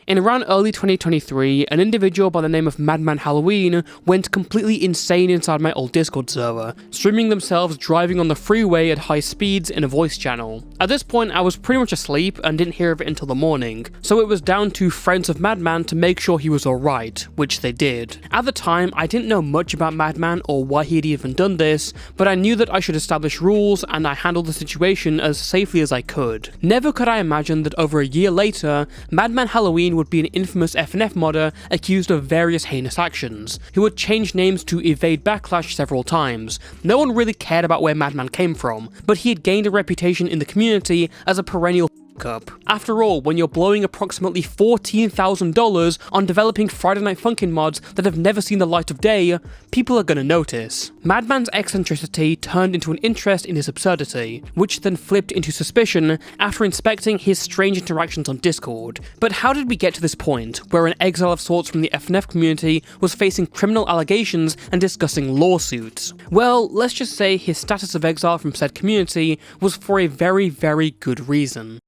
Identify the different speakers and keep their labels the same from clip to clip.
Speaker 1: In around early 2023, an individual by the name of MadMan Halloween went completely insane inside my old Discord server, streaming themselves driving on the freeway at high speeds in a voice channel. At this point, I was pretty much asleep and didn't hear of it until the morning, so it was down to friends of MadMan to make sure he was alright, which they did. At the time, I didn't know much about MadMan or why he had even done this, but I knew that I should establish rules and I handled the situation as safely as I could. Never could I imagine that over a year later, MadMan Halloween would be an infamous FNF modder accused of various heinous actions, who would change names to evade backlash several times. No one really cared about where MadMan came from, but he had gained a reputation in the community as a perennial up. After all, when you're blowing approximately $14,000 on developing Friday Night Funkin' mods that have never seen the light of day, people are gonna notice. MadMan's eccentricity turned into an interest in his absurdity, which then flipped into suspicion after inspecting his strange interactions on Discord. But how did we get to this point, where an exile of sorts from the FNF community was facing criminal allegations and discussing lawsuits? Well, let's just say his status of exile from said community was for a very, very good reason.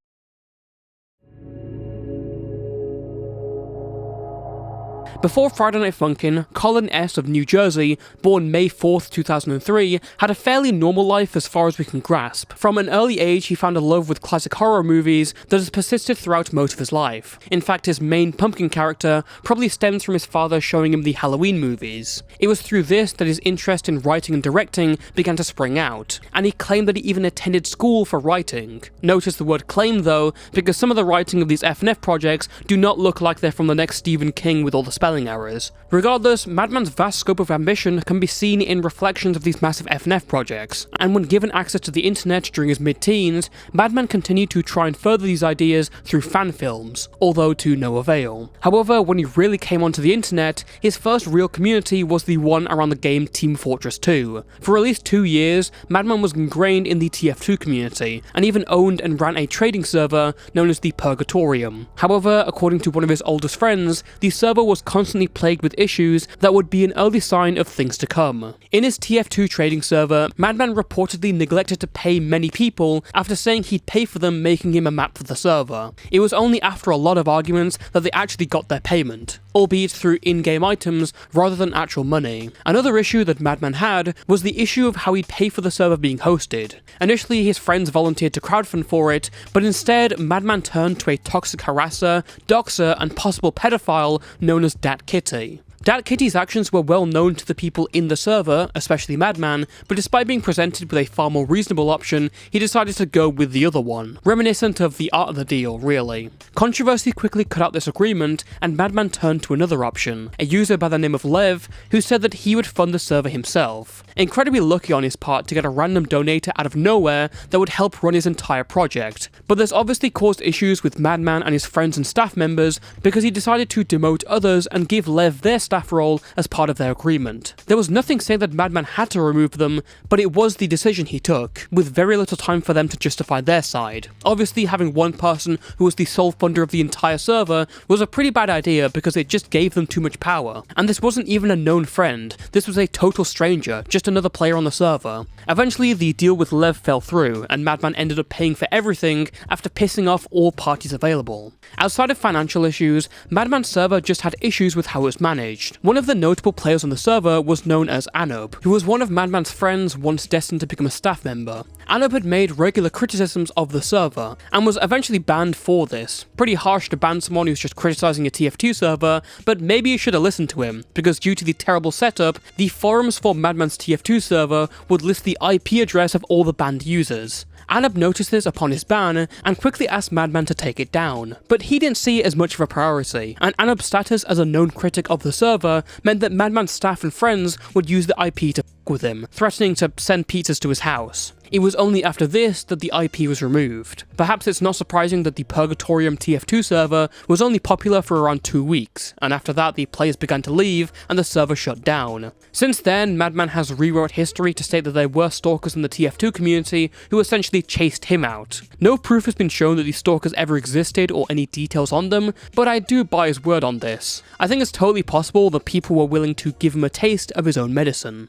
Speaker 1: Before Friday Night Funkin', Colin S. of New Jersey, born May 4th, 2003, had a fairly normal life as far as we can grasp. From an early age, he found a love with classic horror movies that has persisted throughout most of his life. In fact, his main pumpkin character probably stems from his father showing him the Halloween movies. It was through this that his interest in writing and directing began to spring out, and he claimed that he even attended school for writing. Notice the word claim though, because some of the writing of these FNF projects do not look like they're from the next Stephen King with all the spelling errors. Regardless, MadMan's vast scope of ambition can be seen in reflections of these massive FNF projects, and when given access to the internet during his mid-teens, MadMan continued to try and further these ideas through fan films, although to no avail. However, when he really came onto the internet, his first real community was the one around the game Team Fortress 2. For at least 2 years, MadMan was ingrained in the TF2 community, and even owned and ran a trading server known as the Purgatorium. However, according to one of his oldest friends, the server was constantly plagued with issues that would be an early sign of things to come. In his TF2 trading server, MadMan reportedly neglected to pay many people after saying he'd pay for them making him a map for the server. It was only after a lot of arguments that they actually got their payment, albeit through in-game items rather than actual money. Another issue that MadMan had was the issue of how he'd pay for the server being hosted. Initially, his friends volunteered to crowdfund for it, but instead, MadMan turned to a toxic harasser, doxer, and possible pedophile known as Dat Kitty. Dat Kitty's actions were well known to the people in the server, especially MadMan, but despite being presented with a far more reasonable option, he decided to go with the other one, reminiscent of the art of the deal, really. Controversy quickly cut out this agreement, and MadMan turned to another option, a user by the name of Lev, who said that he would fund the server himself. Incredibly lucky on his part to get a random donator out of nowhere that would help run his entire project, but this obviously caused issues with MadMan and his friends and staff members because he decided to demote others and give Lev their staff role as part of their agreement. There was nothing saying that MadMan had to remove them, but it was the decision he took, with very little time for them to justify their side. Obviously, having one person who was the sole funder of the entire server was a pretty bad idea because it just gave them too much power. And this wasn't even a known friend, this was a total stranger, just another player on the server. Eventually, the deal with Lev fell through, and MadMan ended up paying for everything after pissing off all parties available. Outside of financial issues, MadMan's server just had issues with how it was managed. One of the notable players on the server was known as Anub, who was one of MadMan's friends once destined to become a staff member. Anub had made regular criticisms of the server, and was eventually banned for this. Pretty harsh to ban someone who's just criticizing a TF2 server, but maybe you should have listened to him, because due to the terrible setup, the forums for MadMan's TF2 server would list the IP address of all the banned users. Anub noticed this upon his ban, and quickly asked MadMan to take it down, but he didn't see it as much of a priority, and Anub's status as a known critic of the server meant that MadMan's staff and friends would use the IP to f*** with him, threatening to send pizzas to his house. It was only after this that the IP was removed. Perhaps it's not surprising that the Purgatorium TF2 server was only popular for around 2 weeks, and after that the players began to leave and the server shut down. Since then, MadMan has rewrote history to state that there were stalkers in the TF2 community who essentially chased him out. No proof has been shown that these stalkers ever existed or any details on them, but I do buy his word on this. I think it's totally possible that people were willing to give him a taste of his own medicine.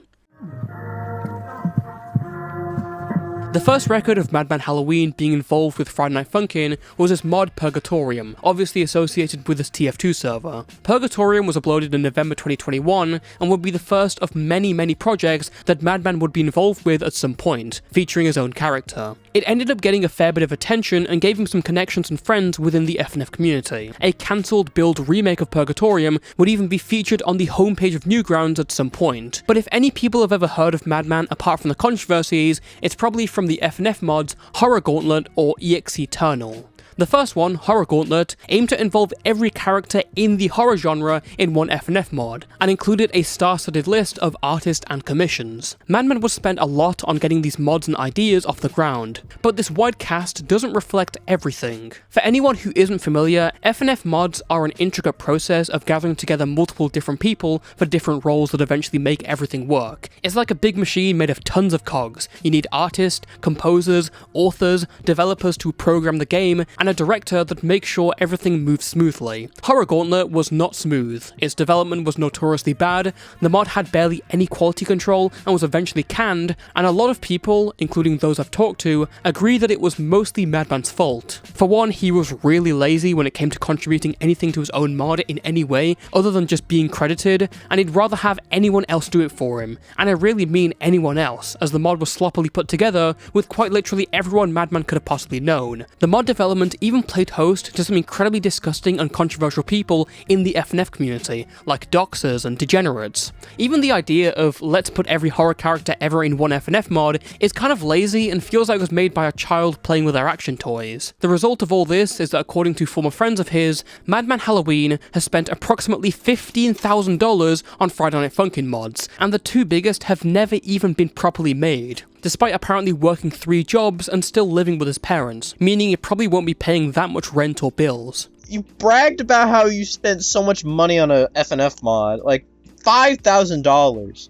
Speaker 1: The first record of MadMan Halloween being involved with Friday Night Funkin' was his mod Purgatorium, obviously associated with his TF2 server. Purgatorium was uploaded in November 2021 and would be the first of many projects that MadMan would be involved with at some point, featuring his own character. It ended up getting a fair bit of attention and gave him some connections and friends within the FNF community. A cancelled build remake of Purgatorium would even be featured on the homepage of Newgrounds at some point. But if any people have ever heard of MadMan apart from the controversies, it's probably from the FNF Mods Horror Gauntlet or EX Eternal. The first one, Horror Gauntlet, aimed to involve every character in the horror genre in one FNF mod, and included a star-studded list of artists and commissions. MadMan would spend a lot on getting these mods and ideas off the ground, but this wide cast doesn't reflect everything. For anyone who isn't familiar, FNF mods are an intricate process of gathering together multiple different people for different roles that eventually make everything work. It's like a big machine made of tons of cogs. You need artists, composers, authors, developers to program the game, and a director that makes sure everything moves smoothly. Horror Gauntlet was not smooth. Its development was notoriously bad, the mod had barely any quality control and was eventually canned, and a lot of people, including those I've talked to, agree that it was mostly MadMan's fault. For one, he was really lazy when it came to contributing anything to his own mod in any way other than just being credited, and he'd rather have anyone else do it for him. And I really mean anyone else, as the mod was sloppily put together with quite literally everyone MadMan could have possibly known. The mod development even played host to some incredibly disgusting and controversial people in the FNF community, like doxers and degenerates. Even the idea of let's put every horror character ever in one FNF mod is kind of lazy and feels like it was made by a child playing with their action toys. The result of all this is that according to former friends of his, MadMan Halloween has spent approximately $15,000 on Friday Night Funkin' mods, and the two biggest have never even been properly made, despite apparently working 3 jobs and still living with his parents, meaning he probably won't be paying that much rent or bills.
Speaker 2: You bragged about how you spent so much money on a FNF mod, like $5,000.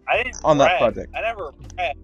Speaker 3: I didn't
Speaker 2: on
Speaker 3: brag.
Speaker 2: that project.
Speaker 3: I never bragged.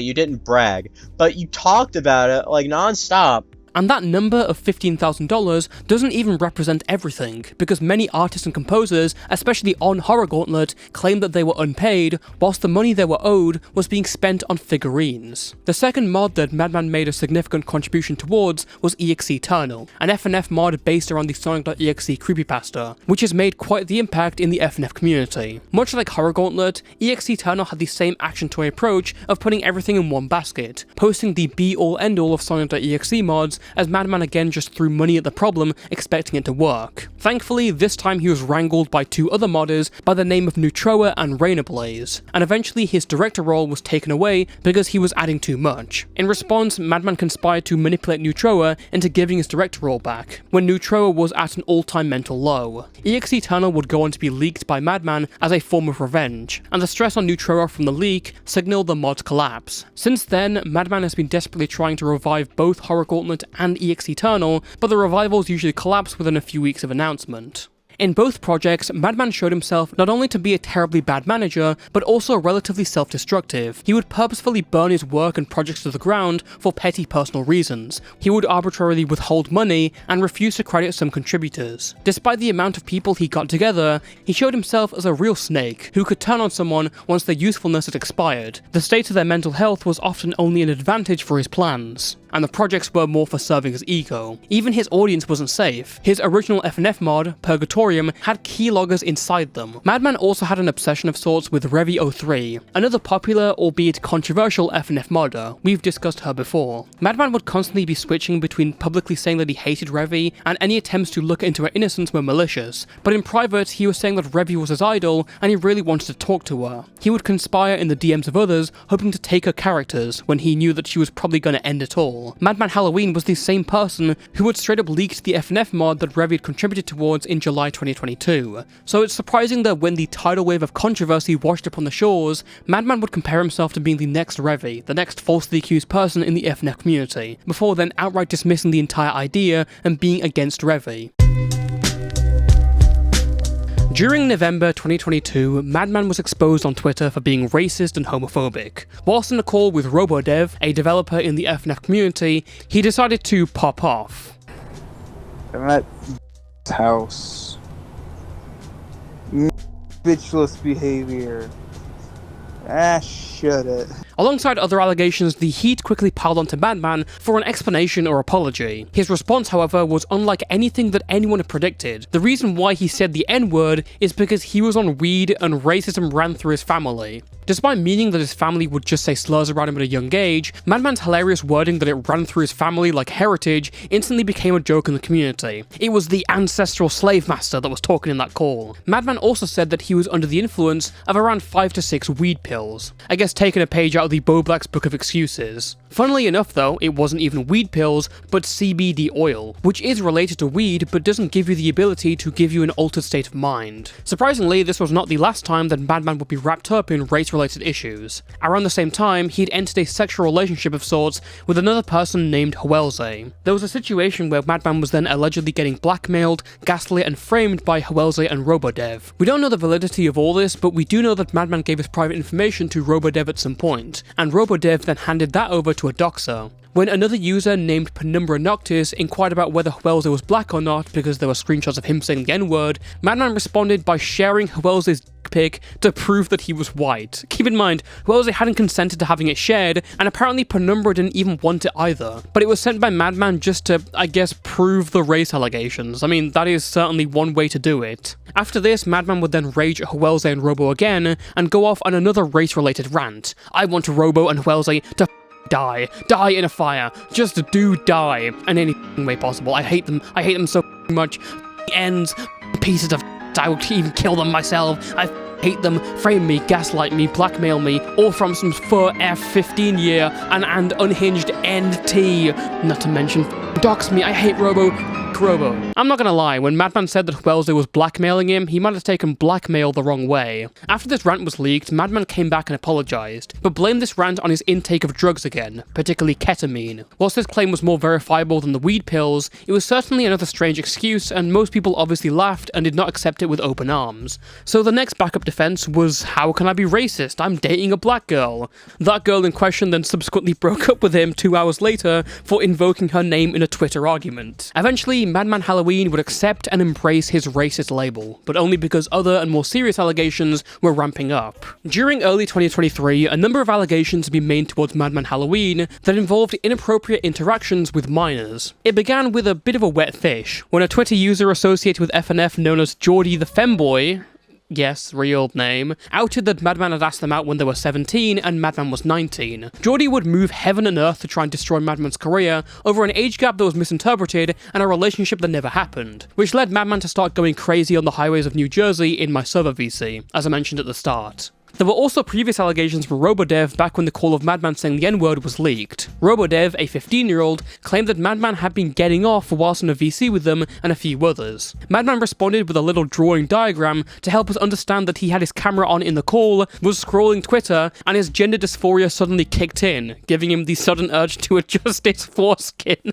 Speaker 2: You didn't brag, but you talked about it like nonstop.
Speaker 1: And that number of $15,000 doesn't even represent everything, because many artists and composers, especially on Horror Gauntlet, claimed that they were unpaid, whilst the money they were owed was being spent on figurines. The second mod that MadMan made a significant contribution towards was EX Eternal, an FNF mod based around the Sonic.exe creepypasta, which has made quite the impact in the FNF community. Much like Horror Gauntlet, EX Eternal had the same action toy approach of putting everything in one basket, posting the be-all end-all of Sonic.exe mods, as MadMan again just threw money at the problem, expecting it to work. Thankfully, this time he was wrangled by 2 other modders by the name of Neutroa and Rainablaze, and eventually his director role was taken away because he was adding too much. In response, MadMan conspired to manipulate Neutroa into giving his director role back, when Neutroa was at an all-time mental low. EX Eternal would go on to be leaked by MadMan as a form of revenge, and the stress on Neutroa from the leak signaled the mod's collapse. Since then, MadMan has been desperately trying to revive both Horror Gauntlet and EX Eternal, but the revivals usually collapse within a few weeks of announcement. In both projects, MadMan showed himself not only to be a terribly bad manager, but also relatively self-destructive. He would purposefully burn his work and projects to the ground for petty personal reasons. He would arbitrarily withhold money and refuse to credit some contributors. Despite the amount of people he got together, he showed himself as a real snake who could turn on someone once their usefulness had expired. The state of their mental health was often only an advantage for his plans, and the projects were more for serving his ego. Even his audience wasn't safe. His original FNF mod, Purgatorium, had keyloggers inside them. MadMan also had an obsession of sorts with Revi03, another popular, albeit controversial FNF modder. We've discussed her before. MadMan would constantly be switching between publicly saying that he hated Revi, and any attempts to look into her innocence were malicious, but in private he was saying that Revi was his idol and he really wanted to talk to her. He would conspire in the DMs of others, hoping to take her characters, when he knew that she was probably going to end it all. MadMan Halloween was the same person who had straight up leaked the FNF mod that Revi had contributed towards in July 2022. So it's surprising that when the tidal wave of controversy washed upon the shores, MadMan would compare himself to being the next Revi, the next falsely accused person in the FNF community, before then outright dismissing the entire idea and being against Revi. During November 2022, MadMan was exposed on Twitter for being racist and homophobic. Whilst in a call with RoboDev, a developer in the FNF community, he decided to pop off.
Speaker 4: I'm at house. Bitchless behavior. Should it?
Speaker 1: Alongside other allegations, the heat quickly piled onto MadMan for an explanation or apology. His response, however, was unlike anything that anyone had predicted. The reason why he said the N-word is because he was on weed and racism ran through his family. Despite meaning that his family would just say slurs around him at a young age, MadMan's hilarious wording that it ran through his family like heritage instantly became a joke in the community. It was the ancestral slave master that was talking in that call. MadMan also said that he was under the influence of around 5 to 6 weed pills. I guess taking a page out of the Bo Black's book of excuses. Funnily enough though, it wasn't even weed pills, but CBD oil, which is related to weed but doesn't give you the ability to give you an altered state of mind. Surprisingly, this was not the last time that MadMan would be wrapped up in race-related issues. Around the same time, he'd entered a sexual relationship of sorts with another person named Hwelze. There was a situation where MadMan was then allegedly getting blackmailed, gaslit and framed by Hwelze and Robodev. We don't know the validity of all this, but we do know that MadMan gave his private information to Robodev at some point, and Robodev then handed that over to a doxer. When another user named Penumbra Noctis inquired about whether Hwelze was black or not because there were screenshots of him saying the N-word, MadMan responded by sharing Hwelze's pic to prove that he was white. Keep in mind, Hwelze hadn't consented to having it shared, and apparently Penumbra didn't even want it either. But it was sent by MadMan just to, I guess, prove the race allegations. I mean, that is certainly one way to do it. After this, MadMan would then rage at Hwelze and Robo again, and go off on another race-related rant. I want Robo and Hwelze to die in a fire, just do die in any way possible. I hate them so much. Ends, pieces of I would even kill them myself. I hate them, frame me, gaslight me, blackmail me, all from some fur F-15 year and unhinged NT. Not to mention dox me. I hate Robo. I'm not gonna lie, when MadMan said that Hwelze was blackmailing him, he might have taken blackmail the wrong way. After this rant was leaked, MadMan came back and apologized, but blamed this rant on his intake of drugs again, particularly ketamine. Whilst this claim was more verifiable than the weed pills, it was certainly another strange excuse, and most people obviously laughed and did not accept it with open arms. So the next backup defense was, how can I be racist? I'm dating a black girl. That girl in question then subsequently broke up with him 2 hours later for invoking her name in a Twitter argument. Eventually, MadMan Halloween would accept and embrace his racist label, but only because other and more serious allegations were ramping up. During early 2023, a number of allegations have been made towards MadMan Halloween that involved inappropriate interactions with minors. It began with a bit of a wet fish, when a Twitter user associated with FNF known as Geordie the Femboy, yes, real name, outed that MadMan had asked them out when they were 17 and MadMan was 19. Geordie would move heaven and earth to try and destroy MadMan's career over an age gap that was misinterpreted and a relationship that never happened, which led MadMan to start going crazy on the highways of New Jersey in my server VC, as I mentioned at the start. There were also previous allegations from Robodev back when the call of MadMan saying the N-word was leaked. Robodev, a 15-year-old, claimed that MadMan had been getting off whilst in a VC with them and a few others. MadMan responded with a little drawing diagram to help us understand that he had his camera on in the call, was scrolling Twitter, and his gender dysphoria suddenly kicked in, giving him the sudden urge to adjust his foreskin.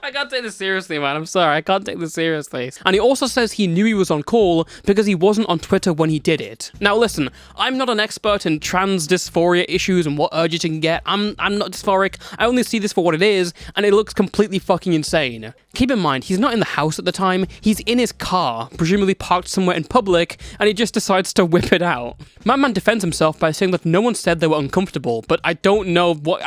Speaker 1: I can't take this seriously, man. I'm sorry. I can't take this seriously. And he also says he knew he was on call because he wasn't on Twitter when he did it. Now, listen, I'm not an expert in trans dysphoria issues and what urges you can get. I'm not dysphoric. I only see this for what it is, and it looks completely fucking insane. Keep in mind, he's not in the house at the time. He's in his car, presumably parked somewhere in public, and he just decides to whip it out. MadMan defends himself by saying that no one said they were uncomfortable, but I don't know what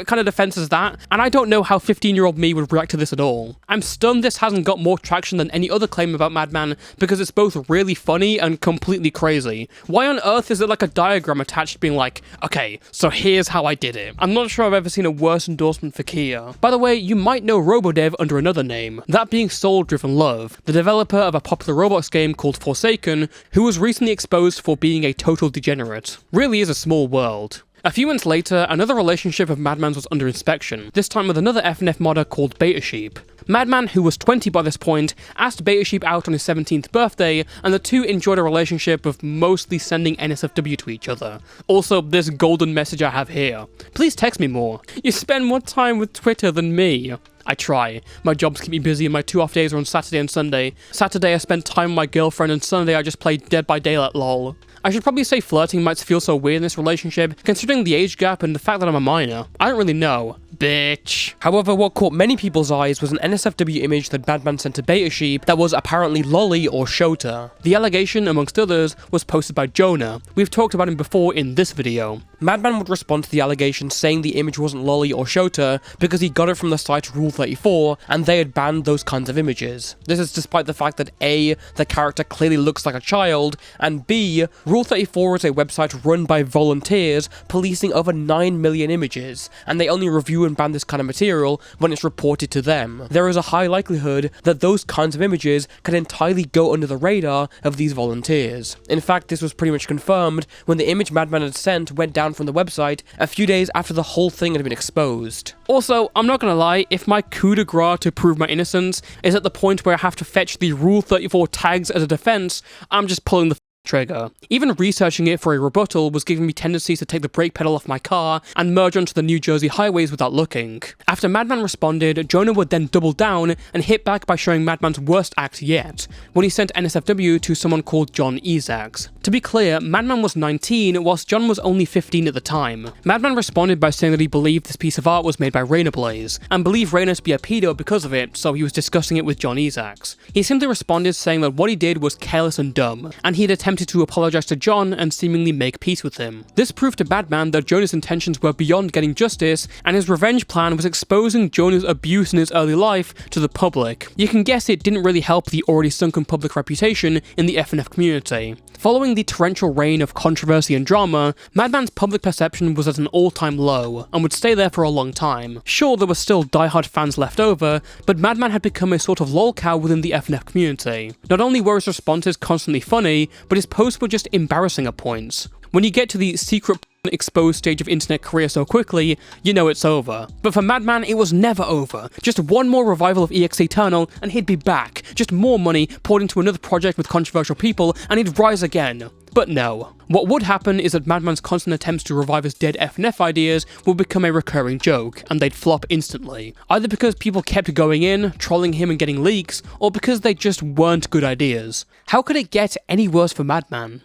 Speaker 1: kind of defense is that, and I don't know how 15-year-old me would react to this at all. I'm stunned this hasn't got more traction than any other claim about MadMan because it's both really funny and completely crazy. Why on earth is there like a diagram attached being like, okay, so here's how I did it? I'm not sure I've ever seen a worse endorsement for Kia. By the way, you might know Robodev under another name, that being Soul Driven Love, the developer of a popular Roblox game called Forsaken, who was recently exposed for being a total degenerate. Really is a small world. A few months later, another relationship of MadMan's was under inspection, this time with another FNF modder called Beta Sheep. MadMan, who was 20 by this point, asked Beta Sheep out on his 17th birthday, and the two enjoyed a relationship of mostly sending NSFW to each other. Also, this golden message I have here. Please text me more. You spend more time with Twitter than me. I try. My jobs keep me busy and my 2 off days are on Saturday and Sunday. Saturday I spend time with my girlfriend and Sunday I just play Dead by Daylight lol. I should probably say flirting might feel so weird in this relationship, considering the age gap and the fact that I'm a minor. I don't really know. Bitch.
Speaker 5: However, what caught many people's eyes was an NSFW image that MadMan sent to Beta Sheep that was apparently Lolly or Shota.
Speaker 1: The allegation, amongst others, was posted by Jonah. We've talked about him before in this video.
Speaker 5: MadMan would respond to the allegation saying the image wasn't Lolly or Shota because he got it from the site Rule 34 and they had banned those kinds of images. This is despite the fact that A, the character clearly looks like a child, and B, Rule 34 is a website run by volunteers policing over 9 million images, and they only review and ban this kind of material when it's reported to them. There is a high likelihood that those kinds of images can entirely go under the radar of these volunteers. In fact, this was pretty much confirmed when the image MadMan had sent went down from the website a few days after the whole thing had been exposed.
Speaker 1: Also, I'm not gonna lie, if my coup de grace to prove my innocence is at the point where I have to fetch the Rule 34 tags as a defense, I'm just pulling the trigger. Even researching it for a rebuttal was giving me tendencies to take the brake pedal off my car and merge onto the New Jersey highways without looking. After MadMan responded, Jonah would then double down and hit back by showing MadMan's worst act yet, when he sent NSFW to someone called John Isaacs. To be clear, MadMan was 19, whilst John was only 15 at the time. MadMan responded by saying that he believed this piece of art was made by Rainer Blaze, and believed Rainer to be a pedo because of it, so he was discussing it with John Isaacs. He simply responded saying that what he did was careless and dumb, and he had attempted to apologize to John and seemingly make peace with him. This proved to MadMan that Jonah's intentions were beyond getting justice, and his revenge plan was exposing Jonah's abuse in his early life to the public. You can guess it didn't really help the already sunken public reputation in the FNF community. Following the torrential reign of controversy and drama, MadMan's public perception was at an all-time low, and would stay there for a long time. Sure, there were still die-hard fans left over, but MadMan had become a sort of lolcow within the FNF community. Not only were his responses constantly funny, but his posts were just embarrassing at points. When you get to the secret exposed stage of internet career so quickly, you know it's over. But for MadMan, it was never over. Just one more revival of EX Eternal and he'd be back. Just more money poured into another project with controversial people and he'd rise again. But no. What would happen is that MadMan's constant attempts to revive his dead FNF ideas would become a recurring joke, and they'd flop instantly. Either because people kept going in, trolling him and getting leaks, or because they just weren't good ideas. How could it get any worse for MadMan?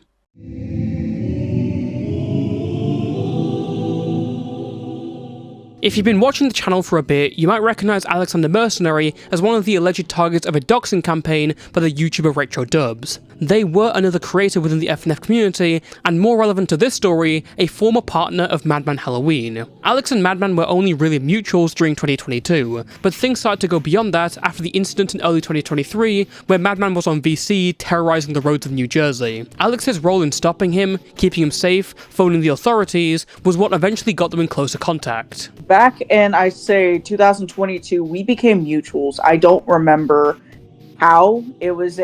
Speaker 1: If you've been watching the channel for a bit, you might recognise Alex and the Mercenary as one of the alleged targets of a doxing campaign by the YouTuber Retro Dubs. They were another creator within the FNF community, and more relevant to this story, a former partner of MadMan Halloween. Alex and MadMan were only really mutuals during 2022, but things started to go beyond that after the incident in early 2023, where MadMan was on VC terrorising the roads of New Jersey. Alex's role in stopping him, keeping him safe, phoning the authorities, was what eventually got them in closer contact.
Speaker 6: Back in, I say, 2022, we became mutuals. I don't remember how. It was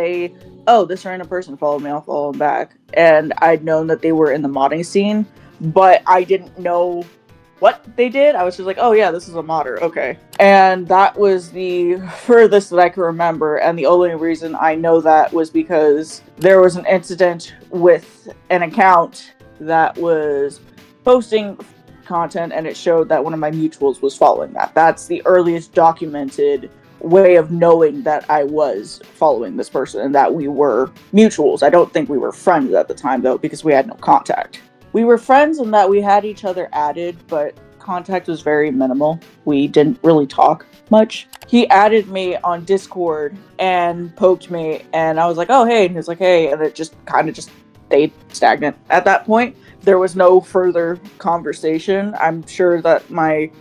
Speaker 6: oh, this random person followed me, I'll follow them back. And I'd known that they were in the modding scene, but I didn't know what they did. I was just like, oh yeah, this is a modder, okay. And that was the furthest that I could remember, and the only reason I know that was because there was an incident with an account that was posting content, and it showed that one of my mutuals was following that. That's the earliest documented way of knowing that I was following this person and that we were mutuals. I don't think we were friends at the time, though, because we had no contact. We were friends in that we had each other added, but contact was very minimal. We didn't really talk much. He added me on Discord and poked me, and I was like, oh, hey. And he was like, hey. And it just kind of just stayed stagnant at that point. There was no further conversation. I'm sure that my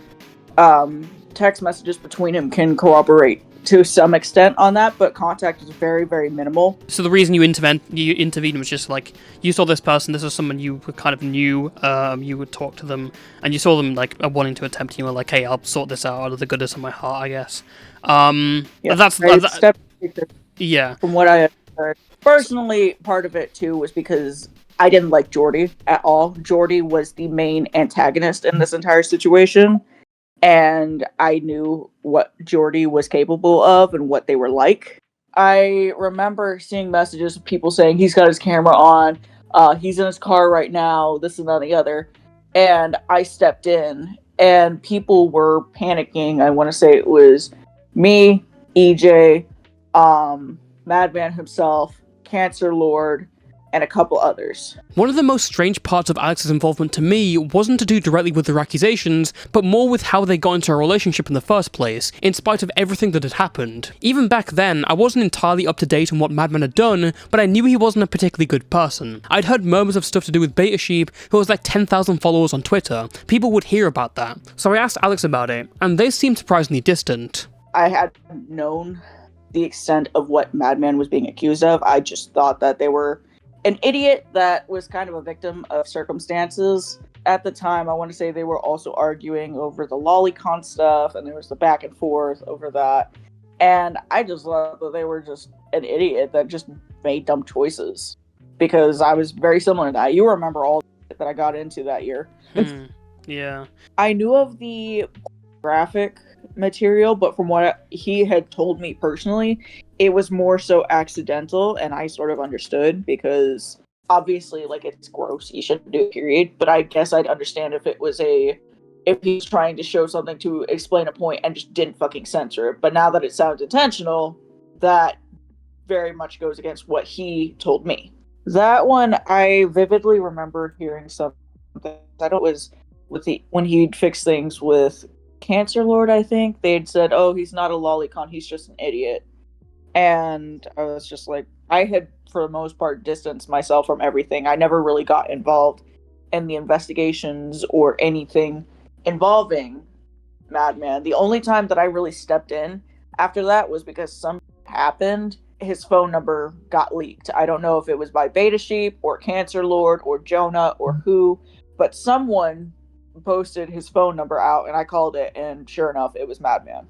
Speaker 6: text messages between him can corroborate to some extent on that, but contact is very, very minimal.
Speaker 1: So the reason you intervened was just like, you saw this person, this is someone you kind of knew, you would talk to them, and you saw them like wanting to attempt, and you were like, hey, I'll sort this out of the goodness of my heart, I guess. Yeah.
Speaker 6: From what I heard. Personally, part of it too was because I didn't like Jordy at all. Jordy was the main antagonist in this entire situation, and I knew what Jordy was capable of and what they were like. I remember seeing messages of people saying he's got his camera on, he's in his car right now, this and that and the other, and I stepped in, and people were panicking. I want to say it was me, EJ, MadMan himself, Cancer Lord, and a couple others.
Speaker 1: One of the most strange parts of Alex's involvement to me wasn't to do directly with their accusations, but more with how they got into a relationship in the first place, in spite of everything that had happened. Even back then, I wasn't entirely up to date on what MadMan had done, but I knew he wasn't a particularly good person. I'd heard murmurs of stuff to do with Beta Sheep, who has like 10,000 followers on Twitter. People would hear about that. So I asked Alex about it, and they seemed surprisingly distant.
Speaker 6: I had known the extent of what MadMan was being accused of. I just thought that they were an idiot that was kind of a victim of circumstances. At the time, I want to say they were also arguing over the lolicon stuff, and there was the back and forth over that. And I just thought that they were just an idiot that just made dumb choices. Because I was very similar to that. You remember all that I got into that year.
Speaker 1: Yeah.
Speaker 6: I knew of the graphic material, but from what he had told me personally, it was more so accidental, and I sort of understood because obviously, like, it's gross, you shouldn't do it, period. But I guess I'd understand if he's trying to show something to explain a point and just didn't fucking censor it. But now that it sounds intentional, that very much goes against what he told me. That one, I vividly remember hearing something. I don't know, it was when he'd fix things with Cancer Lord, I think. They had said, oh, he's not a lolicon, he's just an idiot. And I was just like, I had, for the most part, distanced myself from everything. I never really got involved in the investigations or anything involving MadMan. The only time that I really stepped in after that was because something happened. His phone number got leaked. I don't know if it was by Beta Sheep or Cancer Lord or Jonah or who, but someone posted his phone number out, and I called it, and sure enough, it was MadMan.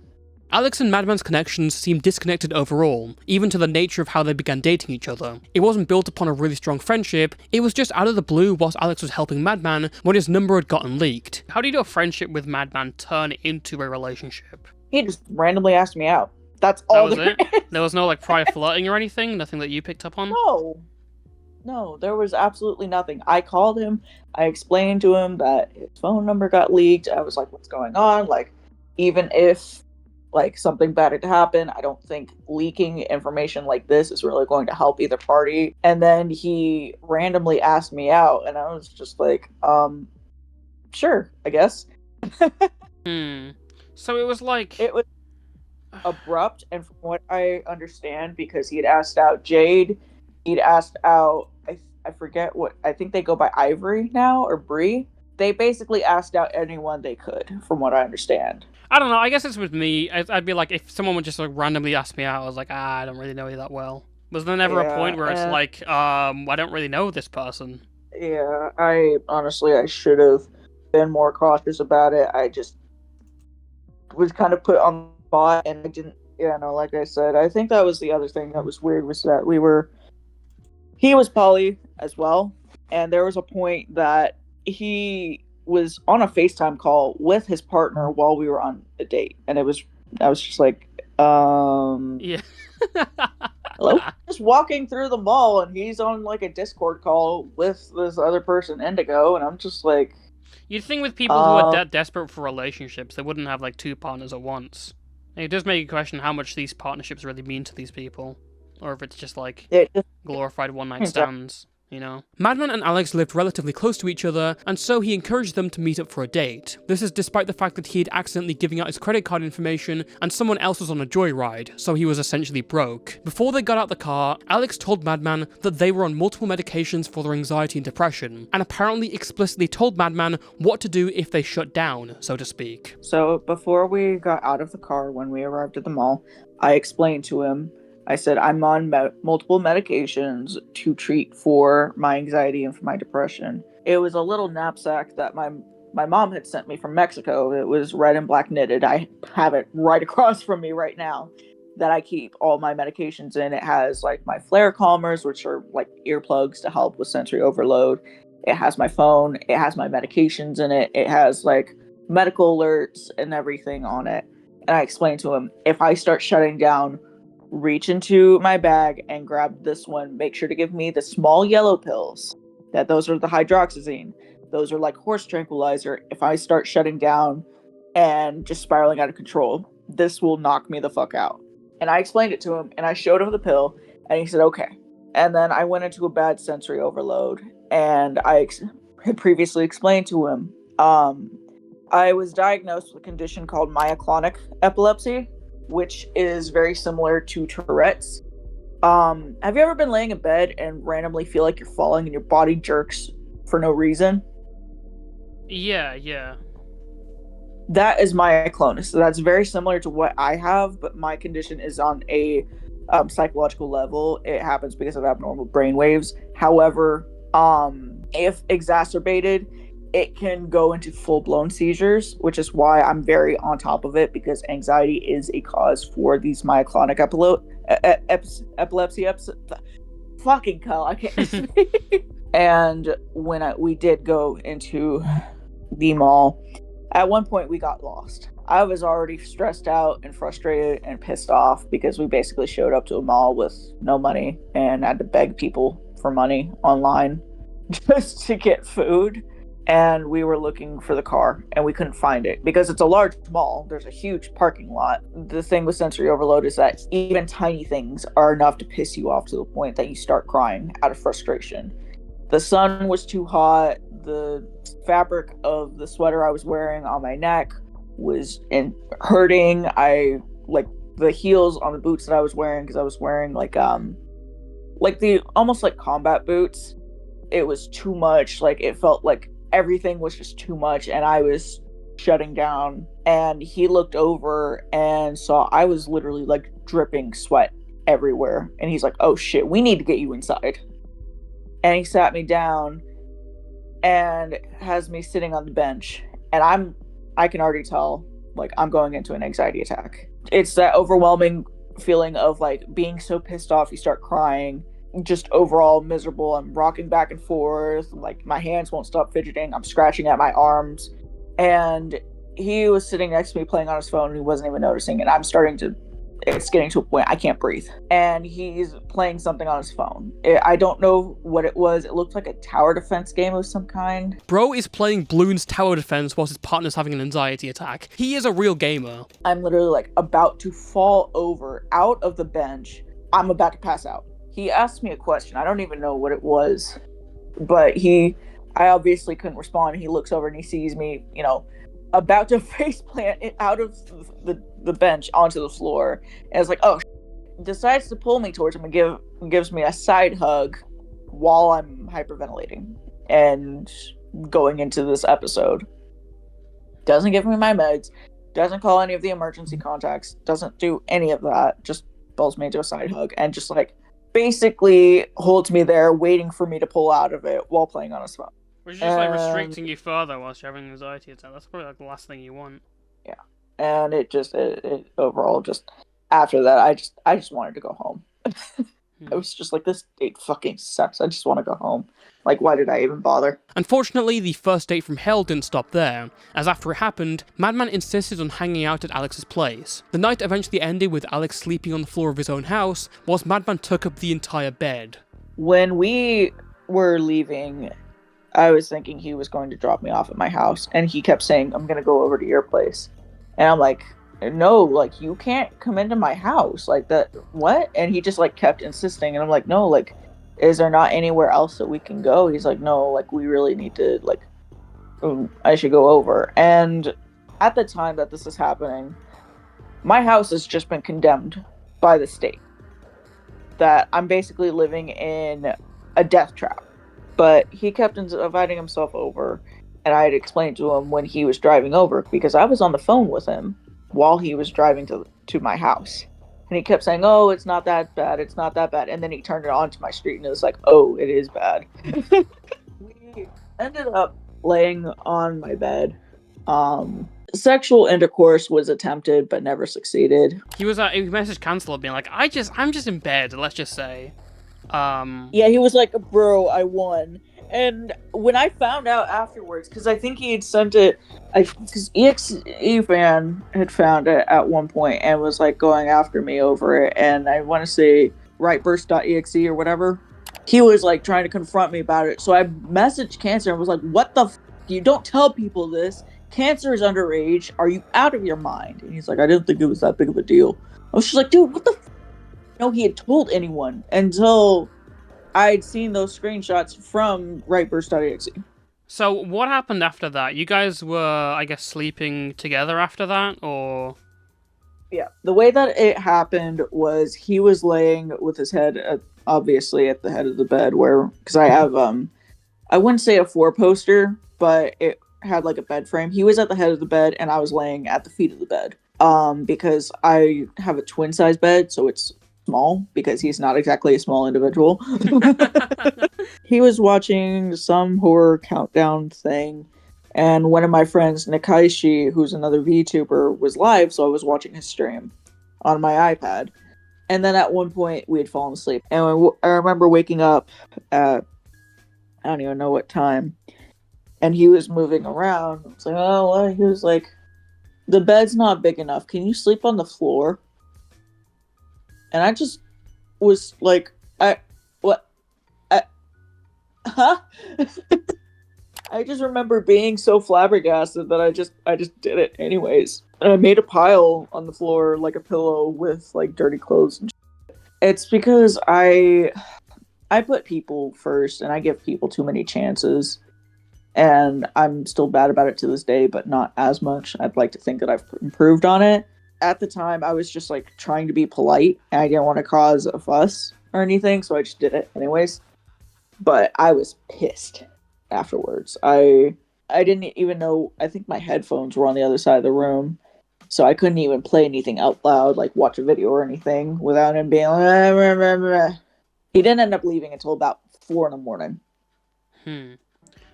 Speaker 1: Alex and MadMan's connections seemed disconnected overall, even to the nature of how they began dating each other. It wasn't built upon a really strong friendship, it was just out of the blue whilst Alex was helping MadMan when his number had gotten leaked. How do you do a friendship with MadMan turn into a relationship?
Speaker 6: He just randomly asked me out. That's all.
Speaker 1: That was it? There was no like prior flirting or anything? Nothing that you picked up on?
Speaker 6: No, there was absolutely nothing. I called him, I explained to him that his phone number got leaked. I was like, what's going on? Like, even if like something bad had happened, I don't think leaking information like this is really going to help either party. And then he randomly asked me out, and I was just like, sure, I guess.
Speaker 1: So it was like...
Speaker 6: It was abrupt, and from what I understand, because he had asked out Jade, he'd asked out, I forget what, I think they go by Ivory now, or Bree. They basically asked out anyone they could, from what I understand.
Speaker 1: I don't know, I guess it's with me. I'd be like, if someone would just like randomly ask me out, I was like, I don't really know you that well. Was there never a point where it's like, I don't really know this person?
Speaker 6: Yeah, I should have been more cautious about it. I just was kind of put on the spot, and I didn't, like I said, I think that was the other thing that was weird, was that he was poly as well, and there was a point that he was on a FaceTime call with his partner while we were on a date, and I was just like,
Speaker 1: yeah.
Speaker 6: hello? Just walking through the mall, and he's on like a Discord call with this other person, Indigo, and I'm just like...
Speaker 1: You'd think with people who are that desperate for relationships, they wouldn't have like two partners at once. It does make you question how much these partnerships really mean to these people. Or if it's just like glorified one-night stands, you know? MadMan and Alex lived relatively close to each other, and so he encouraged them to meet up for a date. This is despite the fact that he had accidentally given out his credit card information and someone else was on a joyride, so he was essentially broke. Before they got out the car, Alex told MadMan that they were on multiple medications for their anxiety and depression, and apparently explicitly told MadMan what to do if they shut down, so to speak.
Speaker 6: So before we got out of the car, when we arrived at the mall, I explained to him, I said, I'm on multiple medications to treat for my anxiety and for my depression. It was a little knapsack that my mom had sent me from Mexico. It was red and black knitted. I have it right across from me right now, that I keep all my medications in. It has like my flare calmers, which are like earplugs to help with sensory overload. It has my phone. It has my medications in it. It has like medical alerts and everything on it. And I explained to him, if I start shutting down, reach into my bag and grab this one. Make sure to give me the small yellow pills. Those are the hydroxyzine. Those are like horse tranquilizer. If I start shutting down and just spiraling out of control, this will knock me the fuck out. And I explained it to him, and I showed him the pill, and he said, okay. And then I went into a bad sensory overload, and I had previously explained to him, I was diagnosed with a condition called myoclonic epilepsy, which is very similar to Tourette's. Have you ever been laying in bed and randomly feel like you're falling and your body jerks for no reason?
Speaker 1: Yeah.
Speaker 6: That is myoclonus. So that's very similar to what I have, but my condition is on a psychological level. It happens because of abnormal brain waves. However, if exacerbated, it can go into full-blown seizures, which is why I'm very on top of it, because anxiety is a cause for these myoclonic epilepsy episodes. Fucking hell, I can't speak. And when we did go into the mall, at one point we got lost. I was already stressed out and frustrated and pissed off because we basically showed up to a mall with no money and had to beg people for money online just to get food. And we were looking for the car and we couldn't find it because it's a large mall. There's a huge parking lot. The thing with sensory overload is that even tiny things are enough to piss you off to the point that you start crying out of frustration. The sun was too hot. The fabric of the sweater I was wearing on my neck was hurting. I like the heels on the boots that I was wearing, because I was wearing like the almost like combat boots. It was too much. Like it felt like everything was just too much, and I was shutting down. And he looked over and saw I was literally like dripping sweat everywhere, and he's like, "Oh shit, we need to get you inside." And he sat me down and has me sitting on the bench, and I can already tell like I'm going into an anxiety attack. It's that overwhelming feeling of like being so pissed off you start crying, just overall miserable. I'm rocking back and forth, like my hands won't stop fidgeting, I'm scratching at my arms. And he was sitting next to me playing on his phone and he wasn't even noticing, and it's getting to a point I can't breathe, and he's playing something on his phone. I don't know what it was. It looked like a tower defense game of some kind.
Speaker 1: Bro is playing Bloons Tower Defense whilst his partner's having an anxiety attack. He is a real gamer.
Speaker 6: I'm literally like about to fall over out of the bench. I'm about to pass out. He asked me a question. I don't even know what it was, but I obviously couldn't respond. He looks over and he sees me, about to faceplant out of the bench onto the floor. And it's like, oh, decides to pull me towards him and gives me a side hug while I'm hyperventilating and going into this episode. Doesn't give me my meds, doesn't call any of the emergency contacts, doesn't do any of that, just pulls me into a side hug and just like basically holds me there waiting for me to pull out of it while playing on his phone.
Speaker 1: Which is just like restricting you further whilst you're having an anxiety attack. That's probably like the last thing you want.
Speaker 6: Yeah. And it overall, just after that, I just wanted to go home. I was just like, this date fucking sucks. I just want to go home. Like, why did I even bother?
Speaker 1: Unfortunately, the first date from hell didn't stop there, as after it happened, MadMan insisted on hanging out at Alex's place. The night eventually ended with Alex sleeping on the floor of his own house, whilst MadMan took up the entire bed.
Speaker 6: When we were leaving, I was thinking he was going to drop me off at my house, and he kept saying, I'm going to go over to your place. And I'm like, no, like, you can't come into my house. Like, that, what? And he just, like, kept insisting, and I'm like, no, like, is there not anywhere else that we can go? He's like, no, like, we really need to, like, I should go over. And at the time that this is happening, my house has just been condemned by the state. That I'm basically living in a death trap. But he kept inviting himself over, and I had explained to him when he was driving over, because I was on the phone with him while he was driving to my house. And he kept saying, oh, it's not that bad, it's not that bad. And then he turned it on to my street, and it was like, oh, it is bad. We ended up laying on my bed. Sexual intercourse was attempted, but never succeeded.
Speaker 1: He messaged cancel being like, I'm just in bed, let's just say.
Speaker 6: Yeah, he was like, bro, I won. And when I found out afterwards, because I think he had sent it, because EXE fan had found it at one point and was like going after me over it, and I want to say rightburst.exe or whatever. He was like trying to confront me about it, so I messaged Cancer and was like, what the f***? You don't tell people this. Cancer is underage. Are you out of your mind? And he's like, I didn't think it was that big of a deal. I was just like, dude, what the f***? No, he had told anyone until I'd seen those screenshots from Rightburst.exe.
Speaker 1: So what happened after that? You guys were, I guess, sleeping together after that, or?
Speaker 6: Yeah, the way that it happened was he was laying with his head obviously at the head of the bed, where because I have I wouldn't say a four poster, but it had like a bed frame. He was at the head of the bed, and I was laying at the feet of the bed. Because I have a twin size bed, so it's small because he's not exactly a small individual. He was watching some horror countdown thing, and one of my friends, Nikaishi, who's another VTuber, was live, so I was watching his stream on my iPad. And then at one point, we had fallen asleep. And I remember waking up at, I don't even know what time, and he was moving around. I was like, oh, well, he was like, the bed's not big enough. Can you sleep on the floor? And I just was like, huh? I just remember being so flabbergasted that I just did it anyways. And I made a pile on the floor like a pillow with like dirty clothes and shit. It's because I put people first and I give people too many chances. And I'm still bad about it to this day, but not as much. I'd like to think that I've improved on it. At the time, I was just like trying to be polite and I didn't want to cause a fuss or anything, so I just did it anyways. But I was pissed afterwards. I didn't even know, I think my headphones were on the other side of the room, so I couldn't even play anything out loud, like watch a video or anything, without him being like, rah, rah, rah. He didn't end up leaving until about 4 in the morning.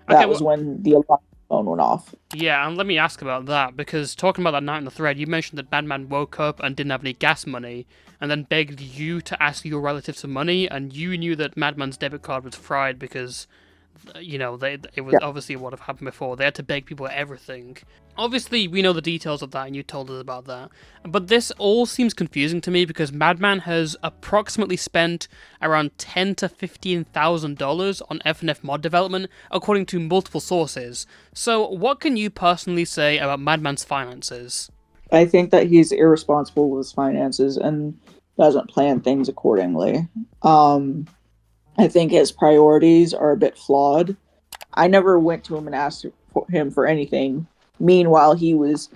Speaker 6: That was when the alarm phone went off.
Speaker 1: Yeah, and let me ask about that, because talking about that night in the thread, you mentioned that MadMan woke up and didn't have any gas money, and then begged you to ask your relatives for money, and you knew that MadMan's debit card was fried because, you know, it was obviously what had happened before. They had to beg people everything. Obviously, we know the details of that, and you told us about that. But this all seems confusing to me because MadMan has approximately spent around $10,000 to $15,000 on FNF mod development, according to multiple sources. So, what can you personally say about MadMan's finances?
Speaker 6: I think that he's irresponsible with his finances and doesn't plan things accordingly. I think his priorities are a bit flawed. I never went to him and asked him for anything. Meanwhile, he was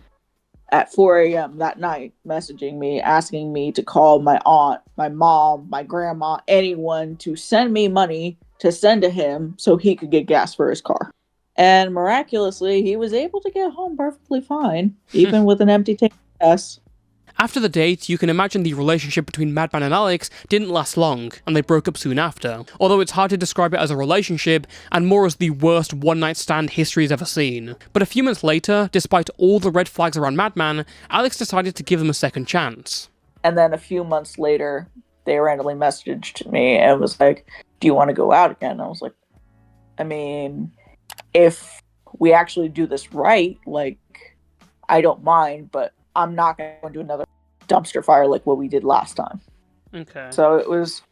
Speaker 6: at 4 a.m. that night messaging me, asking me to call my aunt, my mom, my grandma, anyone to send me money to send to him so he could get gas for his car. And miraculously, he was able to get home perfectly fine, even with an empty tank of gas.
Speaker 1: After the date, you can imagine the relationship between MadMan and Alex didn't last long, and they broke up soon after. Although it's hard to describe it as a relationship, and more as the worst one-night stand history has ever seen. But a few months later, despite all the red flags around MadMan, Alex decided to give them a second chance.
Speaker 6: And then a few months later, they randomly messaged me and was like, do you want to go out again? And I was like, I mean, if we actually do this right, like, I don't mind, but I'm not going to do another dumpster fire like what we did last time.
Speaker 1: Okay.
Speaker 6: So it was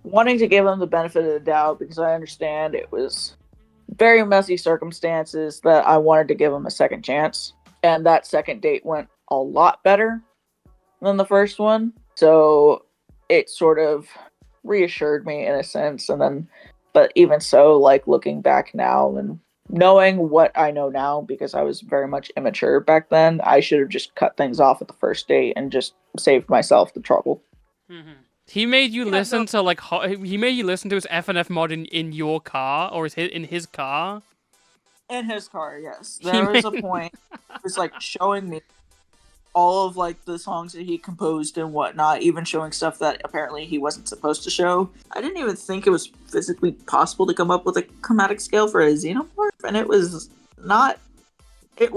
Speaker 6: wanting to give him the benefit of the doubt because I understand it was very messy circumstances that I wanted to give him a second chance. And that second date went a lot better than the first one. So it sort of reassured me in a sense. And then, but even so, like looking back now and knowing what I know now, because I was very much immature back then, I should have just cut things off at the first date and just saved myself the trouble.
Speaker 1: Mm-hmm. He made you listen to he made you listen to his FNF mod in your car, or in his car?
Speaker 6: In his car, yes. There was a point, it was like showing me all of like the songs that he composed and whatnot, even showing stuff that apparently he wasn't supposed to show. I didn't even think it was physically possible to come up with a chromatic scale for a xenomorph, and it wasn't it.
Speaker 1: It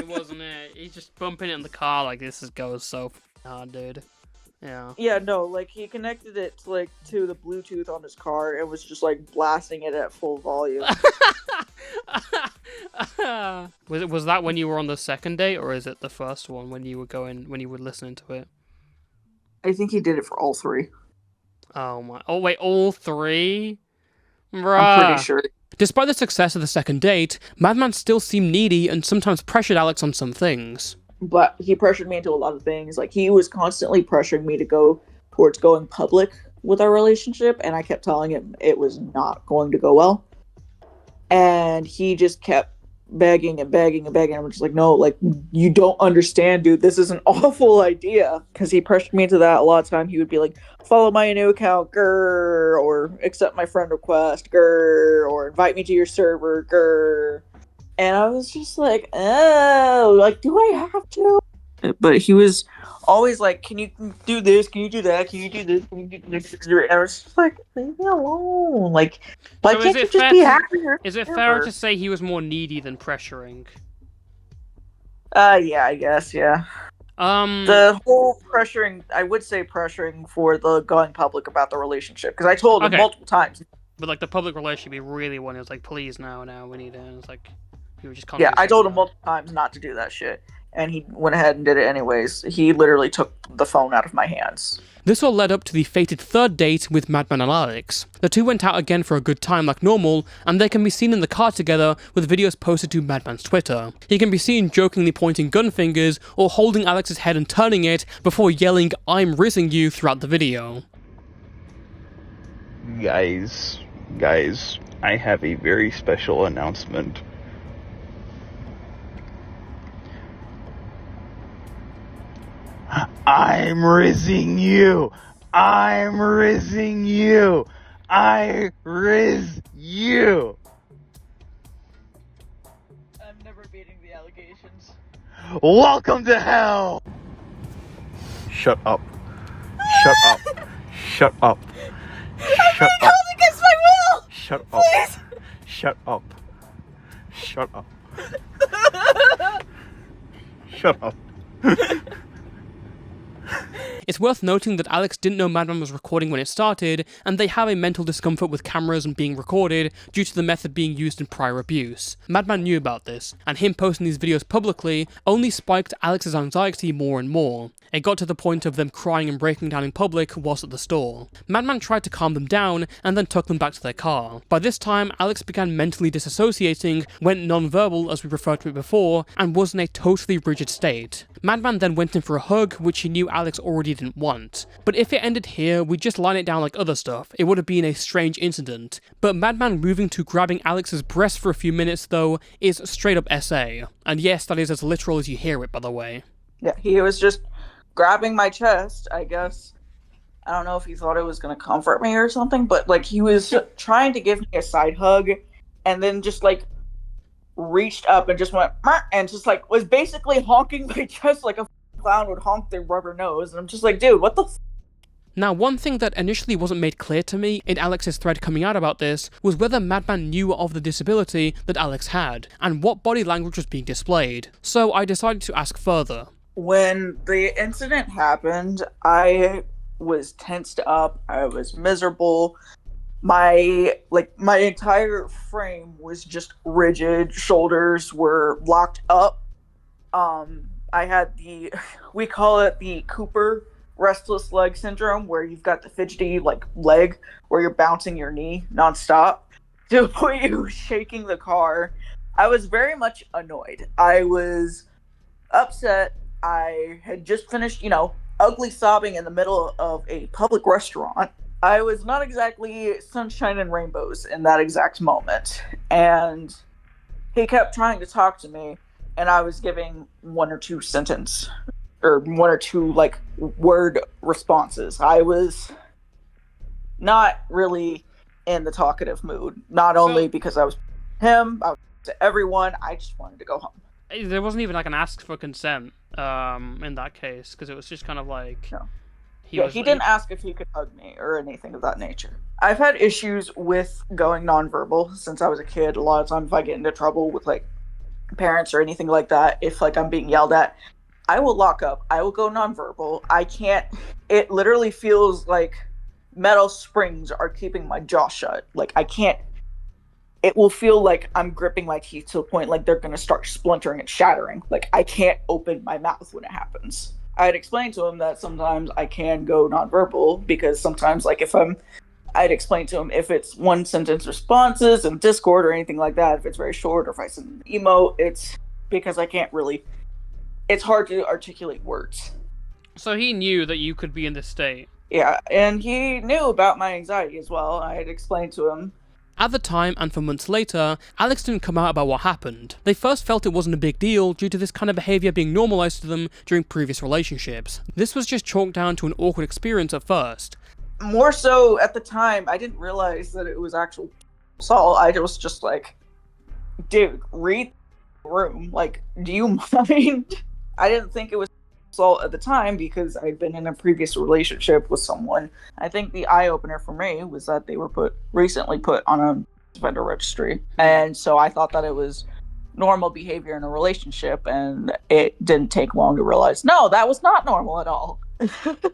Speaker 1: wasn't it. He's just bumping it in the car like this goes so hard, dude. Yeah.
Speaker 6: Yeah, no, like he connected it to the Bluetooth on his car and was just like blasting it at full volume.
Speaker 1: Was that when you were on the second date, or is it the first one when you were listening to it?
Speaker 6: I think he did it for all three.
Speaker 1: Oh my! Oh wait, all three? Bruh.
Speaker 6: I'm pretty sure.
Speaker 1: Despite the success of the second date, MadMan still seemed needy and sometimes pressured Alex on some things.
Speaker 6: But he pressured me into a lot of things. Like, he was constantly pressuring me to go towards going public with our relationship, and I kept telling him it was not going to go well. And he just kept begging and begging and begging. I'm just like, no, like, you don't understand, dude. This is an awful idea. Because he pressured me into that a lot of time. He would be like, follow my new account, grr, or accept my friend request, grr, or invite me to your server, grr. And I was just like, oh, like, do I have to? But he was always like, can you do this? Can you do that? Can you do this? Can you do this? And I was just like, leave me alone. Like, why
Speaker 1: So
Speaker 6: can't you just be happier?
Speaker 1: Is it fair to say he was more needy than pressuring?
Speaker 6: Yeah, I guess, yeah. The whole pressuring, I would say pressuring for the going public about the relationship, because I told him multiple times.
Speaker 1: But like the public relationship, he really wanted. It was like, please, now, we need it. And it's like, he was just
Speaker 6: Yeah, I told him multiple times not to do that shit, and he went ahead and did it anyways. He literally took the phone out of my hands.
Speaker 1: This all led up to the fated third date with MadMan and Alex. The two went out again for a good time like normal, and they can be seen in the car together with videos posted to MadMan's Twitter. He can be seen jokingly pointing gun fingers or holding Alex's head and turning it before yelling, "I'm rizzing you" throughout the video.
Speaker 4: Guys, I have a very special announcement. I'm rizzing you! I'm rizzing you! I riz you!
Speaker 6: I'm never beating the allegations.
Speaker 4: Welcome to hell! Shut up. Shut up. Shut up. Shut up.
Speaker 6: Against my will!
Speaker 4: Shut up.
Speaker 6: Please!
Speaker 4: Shut up. Shut up. Shut up.
Speaker 1: It's worth noting that Alex didn't know MadMan was recording when it started, and they have a mental discomfort with cameras and being recorded due to the method being used in prior abuse. MadMan knew about this, and him posting these videos publicly only spiked Alex's anxiety more and more. It got to the point of them crying and breaking down in public whilst at the store. MadMan tried to calm them down and then took them back to their car. By this time, Alex began mentally disassociating, went non-verbal as we referred to it before, and was in a totally rigid state. MadMan then went in for a hug, which he knew Alex already didn't want. But if it ended here, we'd just line it down like other stuff. It would have been a strange incident. But MadMan moving to grabbing Alex's breast for a few minutes though is straight up SA. And yes, that is as literal as you hear it, by the way.
Speaker 6: Yeah, he was just grabbing my chest, I guess. I don't know if he thought it was going to comfort me or something, but like he was trying to give me a side hug and then just like reached up and just went and just like was basically honking my chest like a clown would honk their rubber nose. And I'm just like, dude, what the
Speaker 1: Now, one thing that initially wasn't made clear to me in Alex's thread coming out about this was whether MadMan knew of the disability that Alex had, and what body language was being displayed. So I decided to ask further.
Speaker 6: When the incident happened, I was tensed up. I was miserable. My entire frame was just rigid. Shoulders were locked up. I had we call it the Cooper restless leg syndrome, where you've got the fidgety leg where you're bouncing your knee nonstop to the point you were shaking the car. I was very much annoyed. I was upset. I had just finished, ugly sobbing in the middle of a public restaurant. I was not exactly sunshine and rainbows in that exact moment. And he kept trying to talk to me, and I was giving one or two word responses. I was not really in the talkative mood. Not only because I was him, I was to everyone. I just wanted to go home.
Speaker 1: There wasn't even an ask for consent in that case, because it was just kind of like...
Speaker 6: No. He didn't ask if he could hug me or anything of that nature. I've had issues with going nonverbal since I was a kid. A lot of times if I get into trouble with parents or anything like that, if I'm being yelled at, I will lock up. I will go nonverbal. I can't... It literally feels like metal springs are keeping my jaw shut. I can't... It will feel like I'm gripping my teeth to the point they're going to start splintering and shattering. I can't open my mouth when it happens. I had explained to him that sometimes I can go nonverbal because sometimes, I'd explain to him if it's one sentence responses in Discord or anything like that, if it's very short or if I send an emote, it's because I can't really... It's hard to articulate words.
Speaker 1: So he knew that you could be in this state.
Speaker 6: Yeah, and he knew about my anxiety as well. I had explained to him.
Speaker 1: At the time, and for months later, Alex didn't come out about what happened. They first felt it wasn't a big deal due to this kind of behaviour being normalised to them during previous relationships. This was just chalked down to an awkward experience at first.
Speaker 6: More so, at the time, I didn't realize that it was actual assault. I was just like, dude, read the room. Like, do you mind? I didn't think it was assault at the time because I'd been in a previous relationship with someone. I think the eye-opener for me was that they were recently put on a vendor registry. And so I thought that it was normal behavior in a relationship, and it didn't take long to realize, no, that was not normal at all.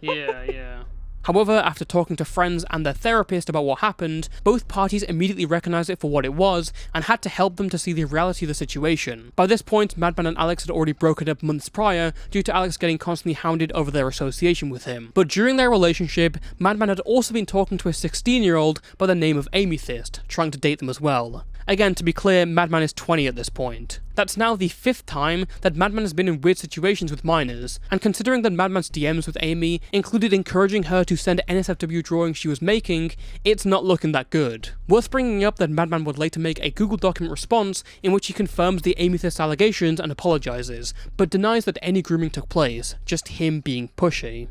Speaker 1: Yeah. However, after talking to friends and their therapist about what happened, both parties immediately recognised it for what it was, and had to help them to see the reality of the situation. By this point, MadMan and Alex had already broken up months prior, due to Alex getting constantly hounded over their association with him. But during their relationship, MadMan had also been talking to a 16-year-old by the name of Amethyst, trying to date them as well. Again, to be clear, MadMan is 20 at this point. That's now the 5th time that MadMan has been in weird situations with minors, and considering that MadMan's DMs with Amy included encouraging her to send NSFW drawings she was making, it's not looking that good. Worth bringing up that MadMan would later make a Google document response in which he confirms the Amethyst allegations and apologises, but denies that any grooming took place, just him being pushy.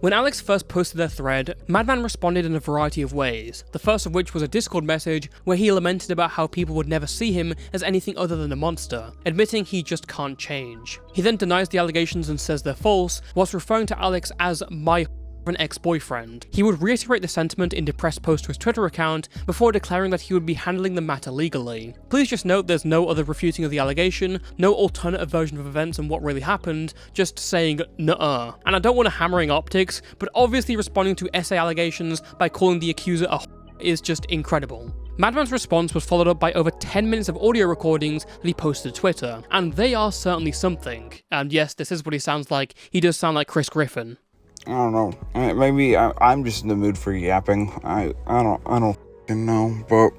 Speaker 1: When Alex first posted their thread, MadMan responded in a variety of ways, the first of which was a Discord message where he lamented about how people would never see him as anything other than a monster, admitting he just can't change. He then denies the allegations and says they're false, whilst referring to Alex as my an ex-boyfriend. He would reiterate the sentiment in depressed posts to his Twitter account before declaring that he would be handling the matter legally. Please just note there's no other refuting of the allegation, no alternative version of events and what really happened, just saying nuh-uh. And I don't want to hammering optics, but obviously responding to essay allegations by calling the accuser a is just incredible. MadMan's response was followed up by over 10 minutes of audio recordings that he posted to Twitter, and they are certainly something. And yes, this is what he sounds like. He does sound like Chris Griffin.
Speaker 7: I don't know. Maybe I'm just in the mood for yapping. I don't fucking know. But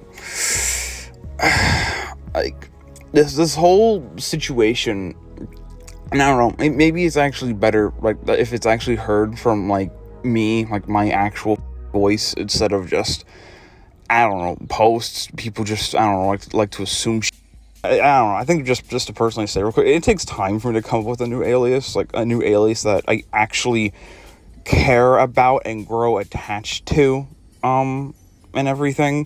Speaker 7: like this whole situation, I don't know. Maybe it's actually better like if it's actually heard from like me, like my actual voice, instead of just I don't know posts. People just I don't know like to assume. I don't know. I think just to personally say real quick, it takes time for me to come up with a new alias, like a new alias that I actually care about and grow attached to and everything.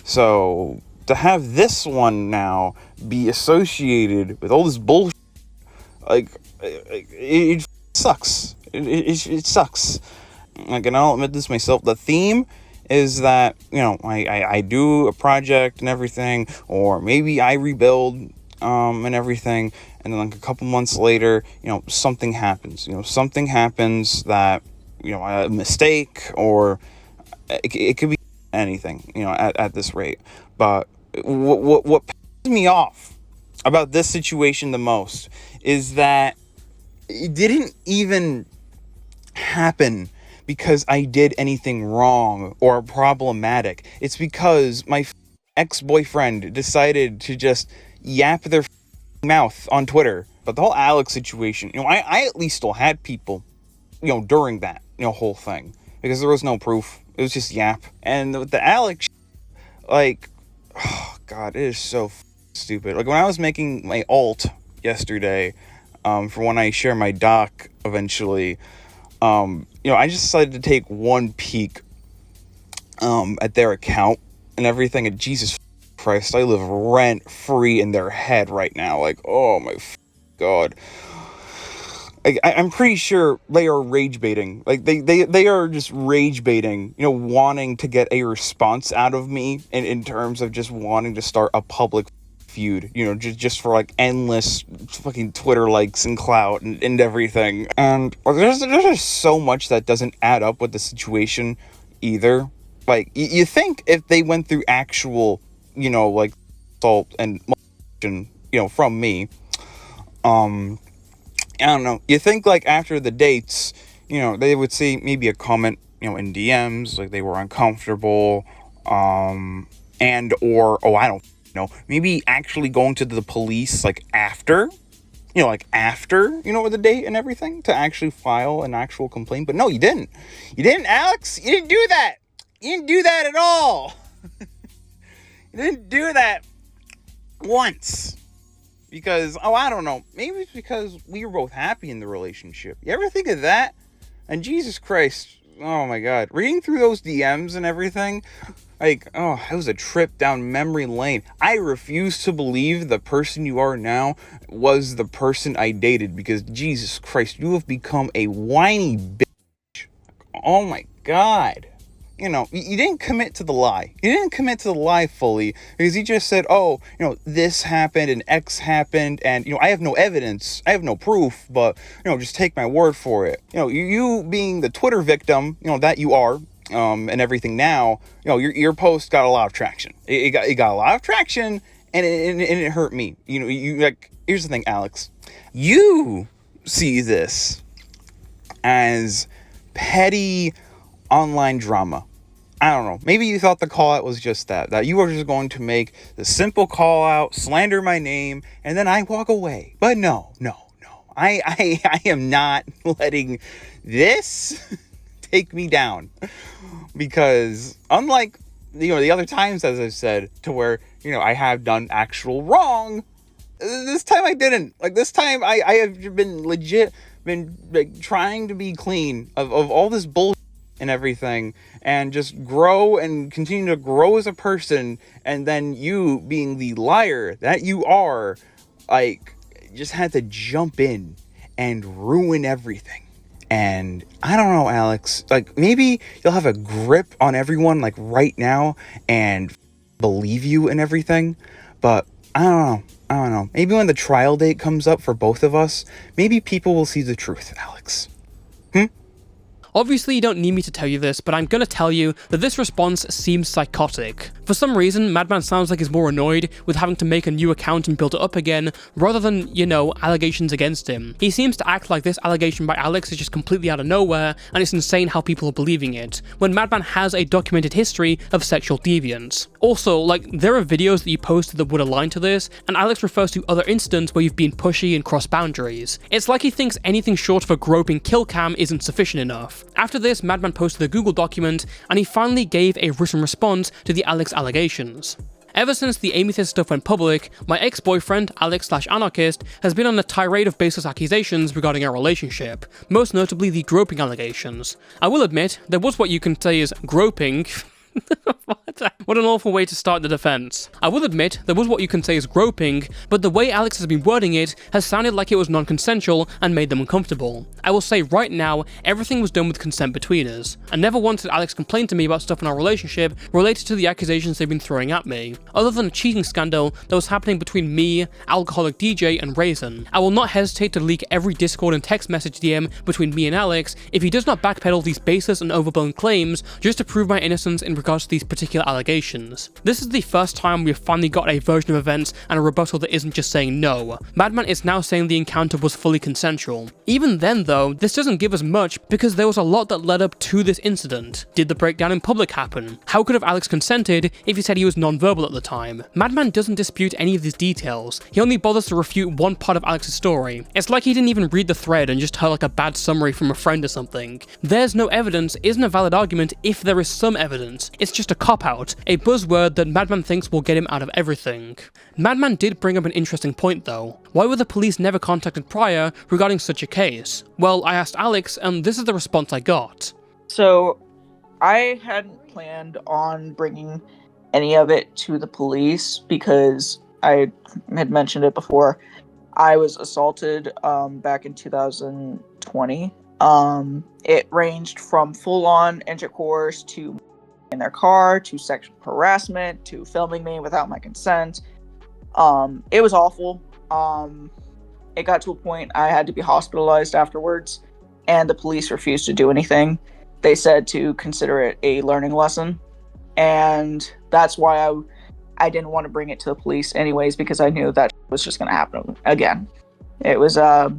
Speaker 7: So to have this one now be associated with all this bullshit, like it sucks. It sucks. Like, and I'll admit this myself, the theme is that, you know, I do a project and everything, or maybe I rebuild and everything, and then like a couple months later, you know, something happens. You know, something happens that, you know, a mistake, or it could be anything, you know, at this rate. But what pisses me off about this situation the most is that it didn't even happen because I did anything wrong or problematic. It's because my ex-boyfriend decided to just yap their mouth on Twitter. But the whole Alex situation, you know, I at least still had people, you know, during that, you know, whole thing, because there was no proof. It was just yap. And the Alex, like, oh god, it is so stupid. Like, when I was making my alt yesterday, for when I share my doc eventually, you know, I just decided to take one peek at their account and everything, and Jesus Christ, I live rent-free in their head right now. Like, oh my god. I'm pretty sure they are rage baiting. Like, they are just rage baiting, you know, wanting to get a response out of me in terms of just wanting to start a public feud, you know, just for like endless fucking Twitter likes and clout and everything. And there's just so much that doesn't add up with the situation either. Like, you think if they went through actual, you know, like assault and, you know, from me, I don't know. You think, like, after the dates, you know, they would see maybe a comment, you know, in DMs, like they were uncomfortable, and or I don't know, maybe actually going to the police like after, after the date and everything to actually file an actual complaint. But no, you didn't, Alex. You didn't do that. You didn't do that at all. You didn't do that once. Because, I don't know, maybe it's because we were both happy in the relationship. You ever think of that? And Jesus Christ, oh my God, reading through those DMs and everything, it was a trip down memory lane. I refuse to believe the person you are now was the person I dated, because Jesus Christ, you have become a whiny bitch. Oh my God. You didn't commit to the lie. You didn't commit to the lie fully, because you just said, this happened and X happened, and, I have no evidence. I have no proof, but, just take my word for it. You being the Twitter victim, that you are, and everything now, your post got a lot of traction. It got a lot of traction, and it hurt me. Here's the thing, Alex. You see this as petty online drama. I don't know. Maybe you thought the call out was just that you were just going to make the simple call out, slander my name, and then I walk away. But no. I am not letting this take me down, because unlike the other times, as I've said, to where I have done actual wrong, this time I didn't. This time I have been trying to be clean of all this bullshit and everything, and just grow and continue to grow as a person. And then you, being the liar that you are, just had to jump in and ruin everything. And I don't know, Alex, maybe you'll have a grip on everyone right now and believe you and everything, but I don't know. Maybe when the trial date comes up for both of us, maybe people will see the truth, Alex.
Speaker 1: Obviously, you don't need me to tell you this, but I'm gonna tell you that this response seems psychotic. For some reason, MadMan sounds like he's more annoyed with having to make a new account and build it up again, rather than, allegations against him. He seems to act like this allegation by Alex is just completely out of nowhere, and it's insane how people are believing it, when MadMan has a documented history of sexual deviance. Also, there are videos that you posted that would align to this, and Alex refers to other incidents where you've been pushy and crossed boundaries. It's like he thinks anything short of a groping kill cam isn't sufficient enough. After this, MadMan posted a Google document, and he finally gave a written response to the Alex allegations. Ever since the Amethyst stuff went public, my ex-boyfriend, Alex/Anarchist, has been on a tirade of baseless accusations regarding our relationship, most notably the groping allegations. I will admit, there was what you can say is groping. What an awful way to start the defense. I will admit, there was what you can say is groping, but the way Alex has been wording it has sounded like it was non-consensual and made them uncomfortable. I will say right now, everything was done with consent between us. I never once did Alex complain to me about stuff in our relationship related to the accusations they've been throwing at me, other than a cheating scandal that was happening between me, Alcoholic DJ, and Raisin. I will not hesitate to leak every Discord and text message DM between me and Alex if he does not backpedal these baseless and overblown claims just to prove my innocence in regards to these particular allegations. This is the first time we've finally got a version of events and a rebuttal that isn't just saying no. MadMan is now saying the encounter was fully consensual. Even then though, this doesn't give us much because there was a lot that led up to this incident. Did the breakdown in public happen? How could have Alex consented if he said he was non-verbal at the time? MadMan doesn't dispute any of these details. He only bothers to refute one part of Alex's story. It's like he didn't even read the thread and just heard a bad summary from a friend or something. There's no evidence isn't a valid argument if there is some evidence. It's just a cop-out, a buzzword that MadMan thinks will get him out of everything. MadMan did bring up an interesting point though. Why were the police never contacted prior regarding such a case? Well, I asked Alex, and this is the response I got.
Speaker 6: So, I hadn't planned on bringing any of it to the police because I had mentioned it before. I was assaulted back in 2020. It ranged from full-on intercourse to in their car, to sexual harassment, to filming me without my consent. It was awful. It got to a point I had to be hospitalized afterwards, and the police refused to do anything. They said to consider it a learning lesson, and that's why I didn't want to bring it to the police anyways, because I knew that was just going to happen again. It was a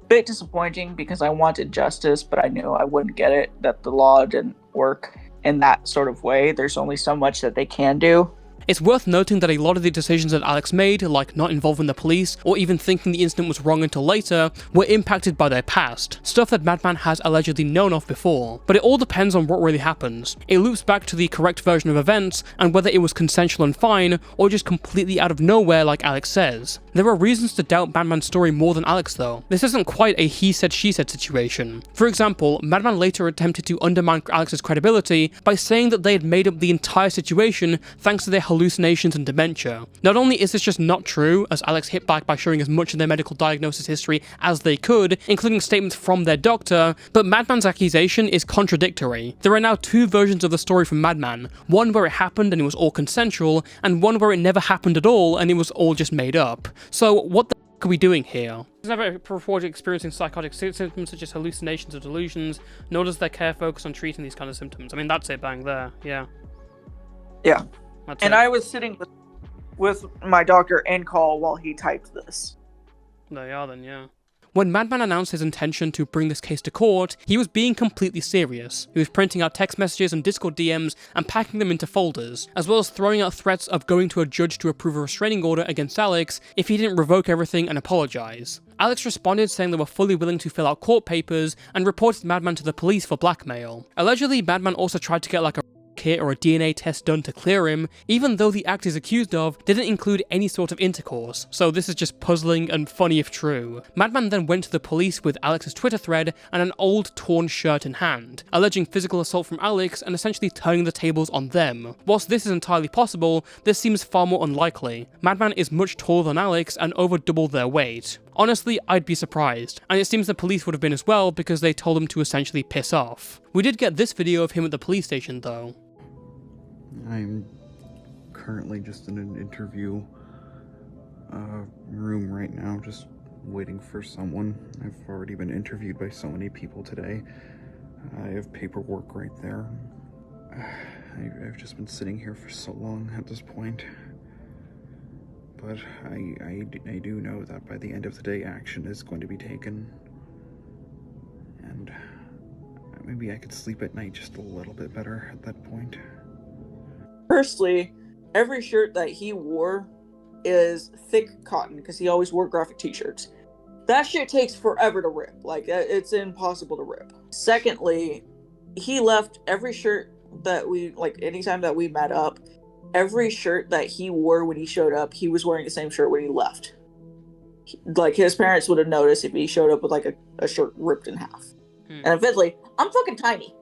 Speaker 6: bit disappointing because I wanted justice, but I knew I wouldn't get it, that the law didn't work. in that sort of way. There's only so much that they can do.
Speaker 1: It's worth noting that a lot of the decisions that Alex made, like not involving the police, or even thinking the incident was wrong until later, were impacted by their past, stuff that MadMan has allegedly known of before. But it all depends on what really happens. It loops back to the correct version of events, and whether it was consensual and fine, or just completely out of nowhere like Alex says. There are reasons to doubt MadMan's story more than Alex though. This isn't quite a he said she said situation. For example, MadMan later attempted to undermine Alex's credibility by saying that they had made up the entire situation thanks to their hallucinations and dementia. Not only is this just not true, as Alex hit back by showing as much of their medical diagnosis history as they could, including statements from their doctor, but MadMan's accusation is contradictory. There are now two versions of the story from MadMan, one where it happened and it was all consensual, and one where it never happened at all and it was all just made up. So what the f*** are we doing here? He's never reported experiencing psychotic symptoms such as hallucinations or delusions, nor does their care focus on treating these kind of symptoms. I mean, that's it, bang there, yeah.
Speaker 6: Yeah.
Speaker 1: That's
Speaker 6: and
Speaker 1: it.
Speaker 6: I was sitting with my doctor in call while he typed this.
Speaker 1: There you are then, yeah. When MadMan announced his intention to bring this case to court, he was being completely serious. He was printing out text messages and Discord DMs and packing them into folders, as well as throwing out threats of going to a judge to approve a restraining order against Alex if he didn't revoke everything and apologise. Alex responded saying they were fully willing to fill out court papers and reported MadMan to the police for blackmail. Allegedly, MadMan also tried to get like a kit or a DNA test done to clear him, even though the act he's accused of didn't include any sort of intercourse, so this is just puzzling and funny if true. MadMan then went to the police with Alex's Twitter thread and an old torn shirt in hand, alleging physical assault from Alex and essentially turning the tables on them. Whilst this is entirely possible, this seems far more unlikely. MadMan is much taller than Alex and over double their weight. Honestly, I'd be surprised, and it seems the police would have been as well because they told him to essentially piss off. We did get this video of him at the police station though.
Speaker 7: I'm currently just in an interview room right now, just waiting for someone. I've already been interviewed by so many people today. I have paperwork right there. I've just been sitting here for so long at this point. But I do know that by the end of the day, action is going to be taken. And maybe I could sleep at night just a little bit better at that point.
Speaker 6: Firstly, every shirt that he wore is thick cotton because he always wore graphic t-shirts. That shit takes forever to rip. Like, it's impossible to rip. Secondly, he left every shirt that we, like, anytime that we met up, every shirt that he wore when he showed up, he was wearing the same shirt when he left. Like, his parents would have noticed if he showed up with, like, a shirt ripped in half. And fifthly, I'm fucking tiny.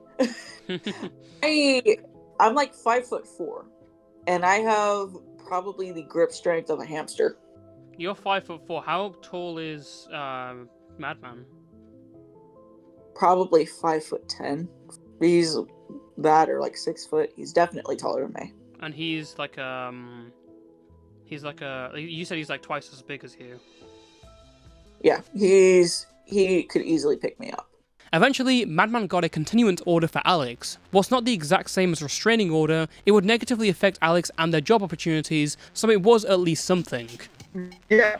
Speaker 6: I'm like 5'4", and I have probably the grip strength of a hamster.
Speaker 1: You're 5'4". How tall is MadMan?
Speaker 6: Probably 5'10". He's that or like 6 foot. He's definitely taller than me.
Speaker 1: And he's like you said he's like twice as big as you.
Speaker 6: Yeah, he could easily pick me up.
Speaker 1: Eventually, MadMan got a continuance order for Alex. Whilst not the exact same as restraining order, it would negatively affect Alex and their job opportunities, so it was at least something.
Speaker 8: Yeah,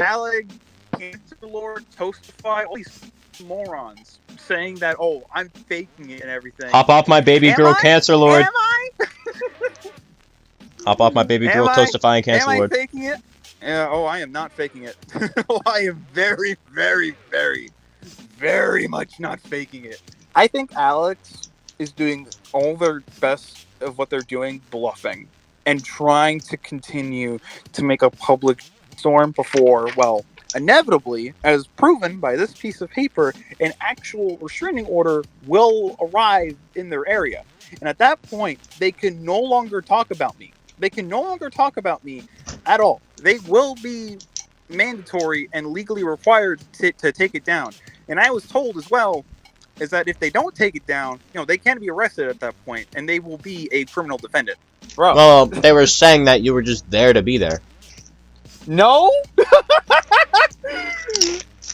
Speaker 8: Alex, Cancer Lord, Toastify, all these morons saying that, oh, I'm faking it and everything.
Speaker 2: Hop off my baby girl, Cancer Lord.
Speaker 8: Am I?
Speaker 2: Hop off my baby girl, Toastify and Cancer
Speaker 8: Lord.
Speaker 2: Lord.
Speaker 8: Am I faking it? Oh, I am not faking it. Oh, I am very, very, very, very much not faking it. I think Alex is doing all their best of what they're doing, bluffing, and trying to continue to make a public storm before, well, inevitably, as proven by this piece of paper, an actual restraining order will arrive in their area. And at that point, they can no longer talk about me. They can no longer talk about me at all. They will be mandatory and legally required to take it down. And I was told as well, is that if they don't take it down, they can be arrested at that point, and they will be a criminal defendant. Bro.
Speaker 2: Well, they were saying that you were just there to be there.
Speaker 8: No?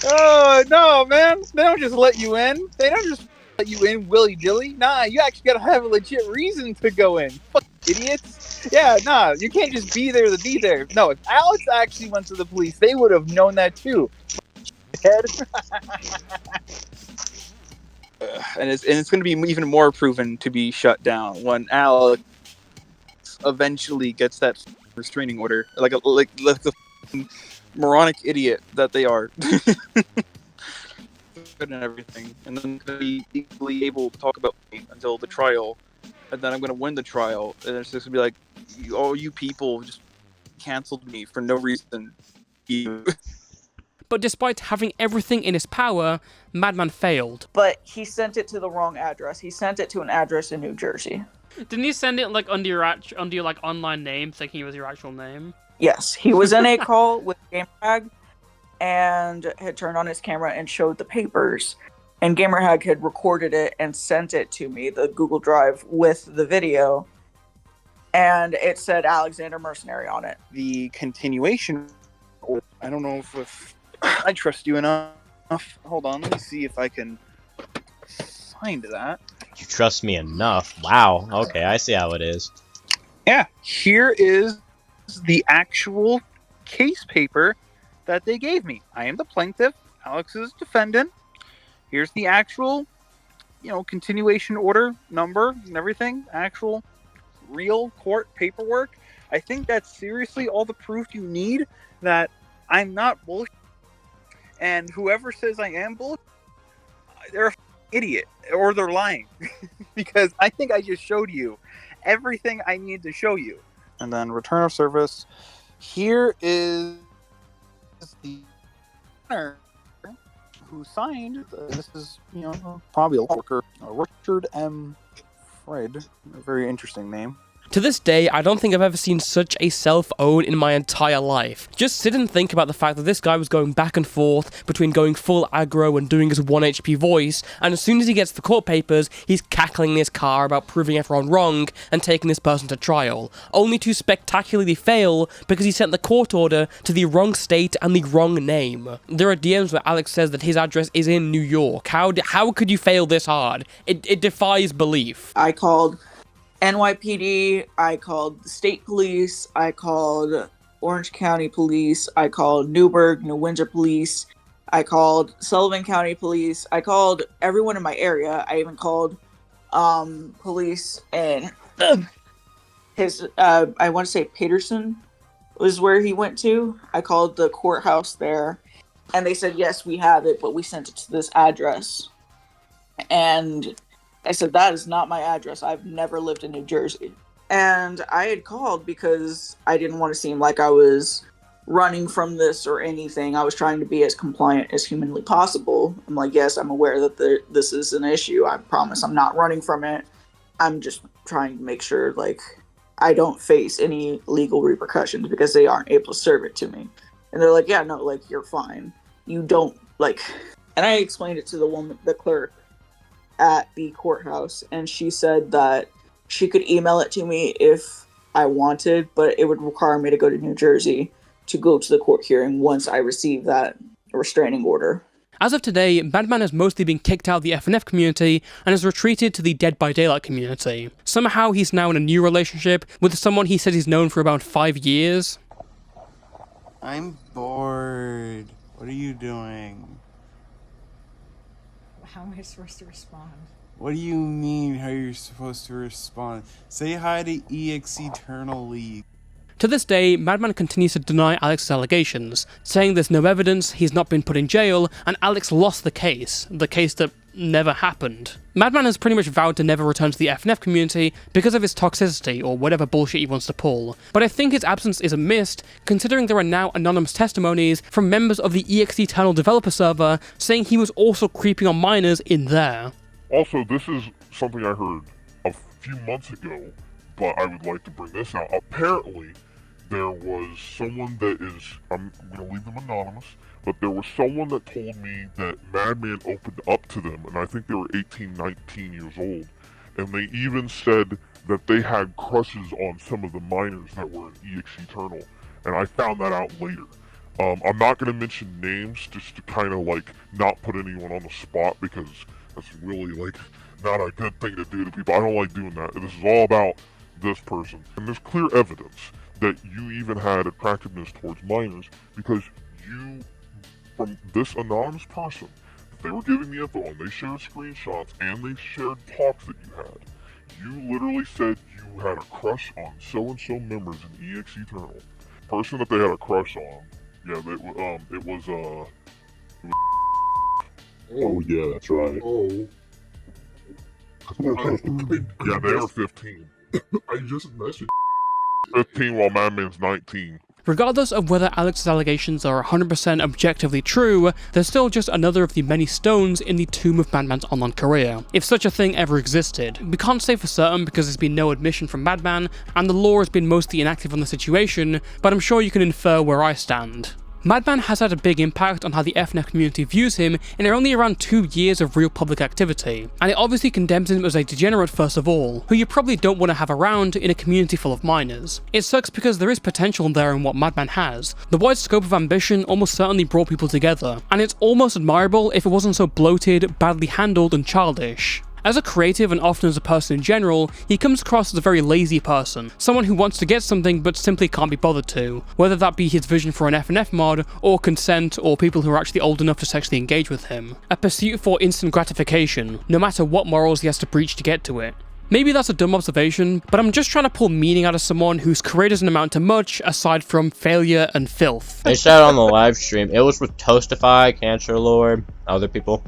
Speaker 8: Oh, no, man. They don't just let you in. They don't just let you in willy-nilly. Nah, you actually gotta have a legit reason to go in. Fuck idiots. Yeah, nah, you can't just be there to be there. No, if Alex actually went to the police, they would have known that too. and it's going to be even more proven to be shut down when Alex eventually gets that restraining order, like the moronic idiot that they are, and everything, and then going to be equally able to talk about me until the trial, and then I'm going to win the trial, and it's just going to be like, all you people just canceled me for no reason.
Speaker 1: But despite having everything in his power, MadMan failed.
Speaker 6: But he sent it to the wrong address. He sent it to an address in New Jersey.
Speaker 1: Didn't you send it like under your like online name, thinking it was your actual name?
Speaker 6: Yes, he was in a call with GamerHag and had turned on his camera and showed the papers. And GamerHag had recorded it and sent it to me, the Google Drive, with the video. And it said Alexander Mercenary on it.
Speaker 8: The continuation, I don't know if I trust you enough. Hold on, let me see if I can find that.
Speaker 9: You trust me enough? Wow. Okay, I see how it is.
Speaker 8: Yeah, here is the actual case paper that they gave me. I am the plaintiff, Alex is defendant. Here's the actual, continuation order number and everything. Actual, real court paperwork. I think that's seriously all the proof you need that I'm not bullshit. And whoever says I am bullshit, they're an idiot or they're lying. Because I think I just showed you everything I need to show you. And then return of service. Here is the owner who signed. This is, probably a worker. Richard M. Fred. A very interesting name.
Speaker 5: To this day, I don't think I've ever seen such a self-own in my entire life. Just sit and think about the fact that this guy was going back and forth between going full aggro and doing his 1 HP voice, and as soon as he gets the court papers, he's cackling in his car about proving everyone wrong and taking this person to trial, only to spectacularly fail because he sent the court order to the wrong state and the wrong name. There are DMs where Alex says that his address is in New York. How could you fail this hard? It defies belief.
Speaker 6: I called NYPD, I called the state police, I called Orange County Police, I called Newburgh, New Windsor Police, I called Sullivan County Police, I called everyone in my area. I even called police in his, I want to say Peterson was where he went to. I called the courthouse there, and they said, yes, we have it, but we sent it to this address. And I said, that is not my address. I've never lived in New Jersey. And I had called because I didn't want to seem like I was running from this or anything. I was trying to be as compliant as humanly possible. I'm like, yes, I'm aware that this is an issue. I promise I'm not running from it. I'm just trying to make sure, I don't face any legal repercussions because they aren't able to serve it to me. And they're like, yeah, no, you're fine. You don't, And I explained it to the woman, the clerk at the courthouse, and she said that she could email it to me if I wanted, but it would require me to go to New Jersey to go to the court hearing once I receive that restraining order.
Speaker 1: As of today, MadMan has mostly been kicked out of the FNF community and has retreated to the Dead by Daylight community. Somehow he's now in a new relationship with someone he said he's known for about 5 years.
Speaker 10: I'm bored. What are you doing?
Speaker 11: How am I supposed to respond?
Speaker 10: What do you mean, how you're supposed to respond? Say hi to EX Eternal League.
Speaker 1: To this day, MadMan continues to deny Alex's allegations, saying there's no evidence, he's not been put in jail, and Alex lost the case that never happened. MadMan has pretty much vowed to never return to the FNF community because of his toxicity or whatever bullshit he wants to pull, but I think his absence is a missed, considering there are now anonymous testimonies from members of the EX Eternal developer server saying he was also creeping on minors in there.
Speaker 12: Also, this is something I heard a few months ago, but I would like to bring this out. Apparently, there was someone that is, I'm going to leave them anonymous, but there was someone that told me that MadMan opened up to them, and I think they were 18, 19 years old, and they even said that they had crushes on some of the minors that were in EX Eternal, and I found that out later. I'm not going to mention names just to kind of not put anyone on the spot, because that's really not a good thing to do to people. I don't like doing that. This is all about this person, and there's clear evidence that you even had attractiveness towards minors because you, from this anonymous person, They were giving me info, and they shared screenshots, and they shared talks that you had. You literally said you had a crush on so-and-so members in EX Eternal. Person that they had a crush on. Yeah, it was oh yeah, that's right. Oh. Yeah, they are 15. I just messaged 15 while MadMan's 19.
Speaker 1: Regardless of whether Alex's allegations are 100% objectively true, they're still just another of the many stones in the tomb of MadMan's online career, if such a thing ever existed. We can't say for certain because there's been no admission from MadMan, and the law has been mostly inactive on the situation, but I'm sure you can infer where I stand. MadMan has had a big impact on how the FNF community views him in only around 2 years of real public activity, and it obviously condemns him as a degenerate first of all, who you probably don't want to have around in a community full of minors. It sucks because there is potential there in what MadMan has. The wide scope of ambition almost certainly brought people together, and it's almost admirable if it wasn't so bloated, badly handled, and childish. As a creative and often as a person in general, he comes across as a very lazy person, someone who wants to get something but simply can't be bothered to, whether that be his vision for an FNF mod, or consent, or people who are actually old enough to sexually engage with him. A pursuit for instant gratification, no matter what morals he has to breach to get to it. Maybe that's a dumb observation, but I'm just trying to pull meaning out of someone whose career doesn't amount to much aside from failure and filth.
Speaker 9: They said on the live stream, it was with Toastify, Cancer Lord, other people.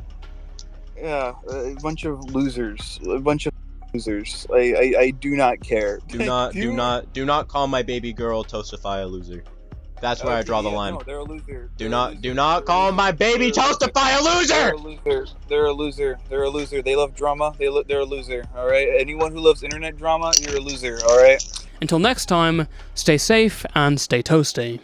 Speaker 8: Yeah, a bunch of losers. A bunch of losers. I do not care.
Speaker 9: Do not call my baby girl Toastify a loser. That's where I draw the line.
Speaker 8: No, they're a loser.
Speaker 9: Do not call my baby Toastify a loser!
Speaker 8: They're a loser. They're a loser. They love drama. They're a loser. All right. Anyone who loves internet drama, you're a loser. All right.
Speaker 1: Until next time, stay safe and stay toasty.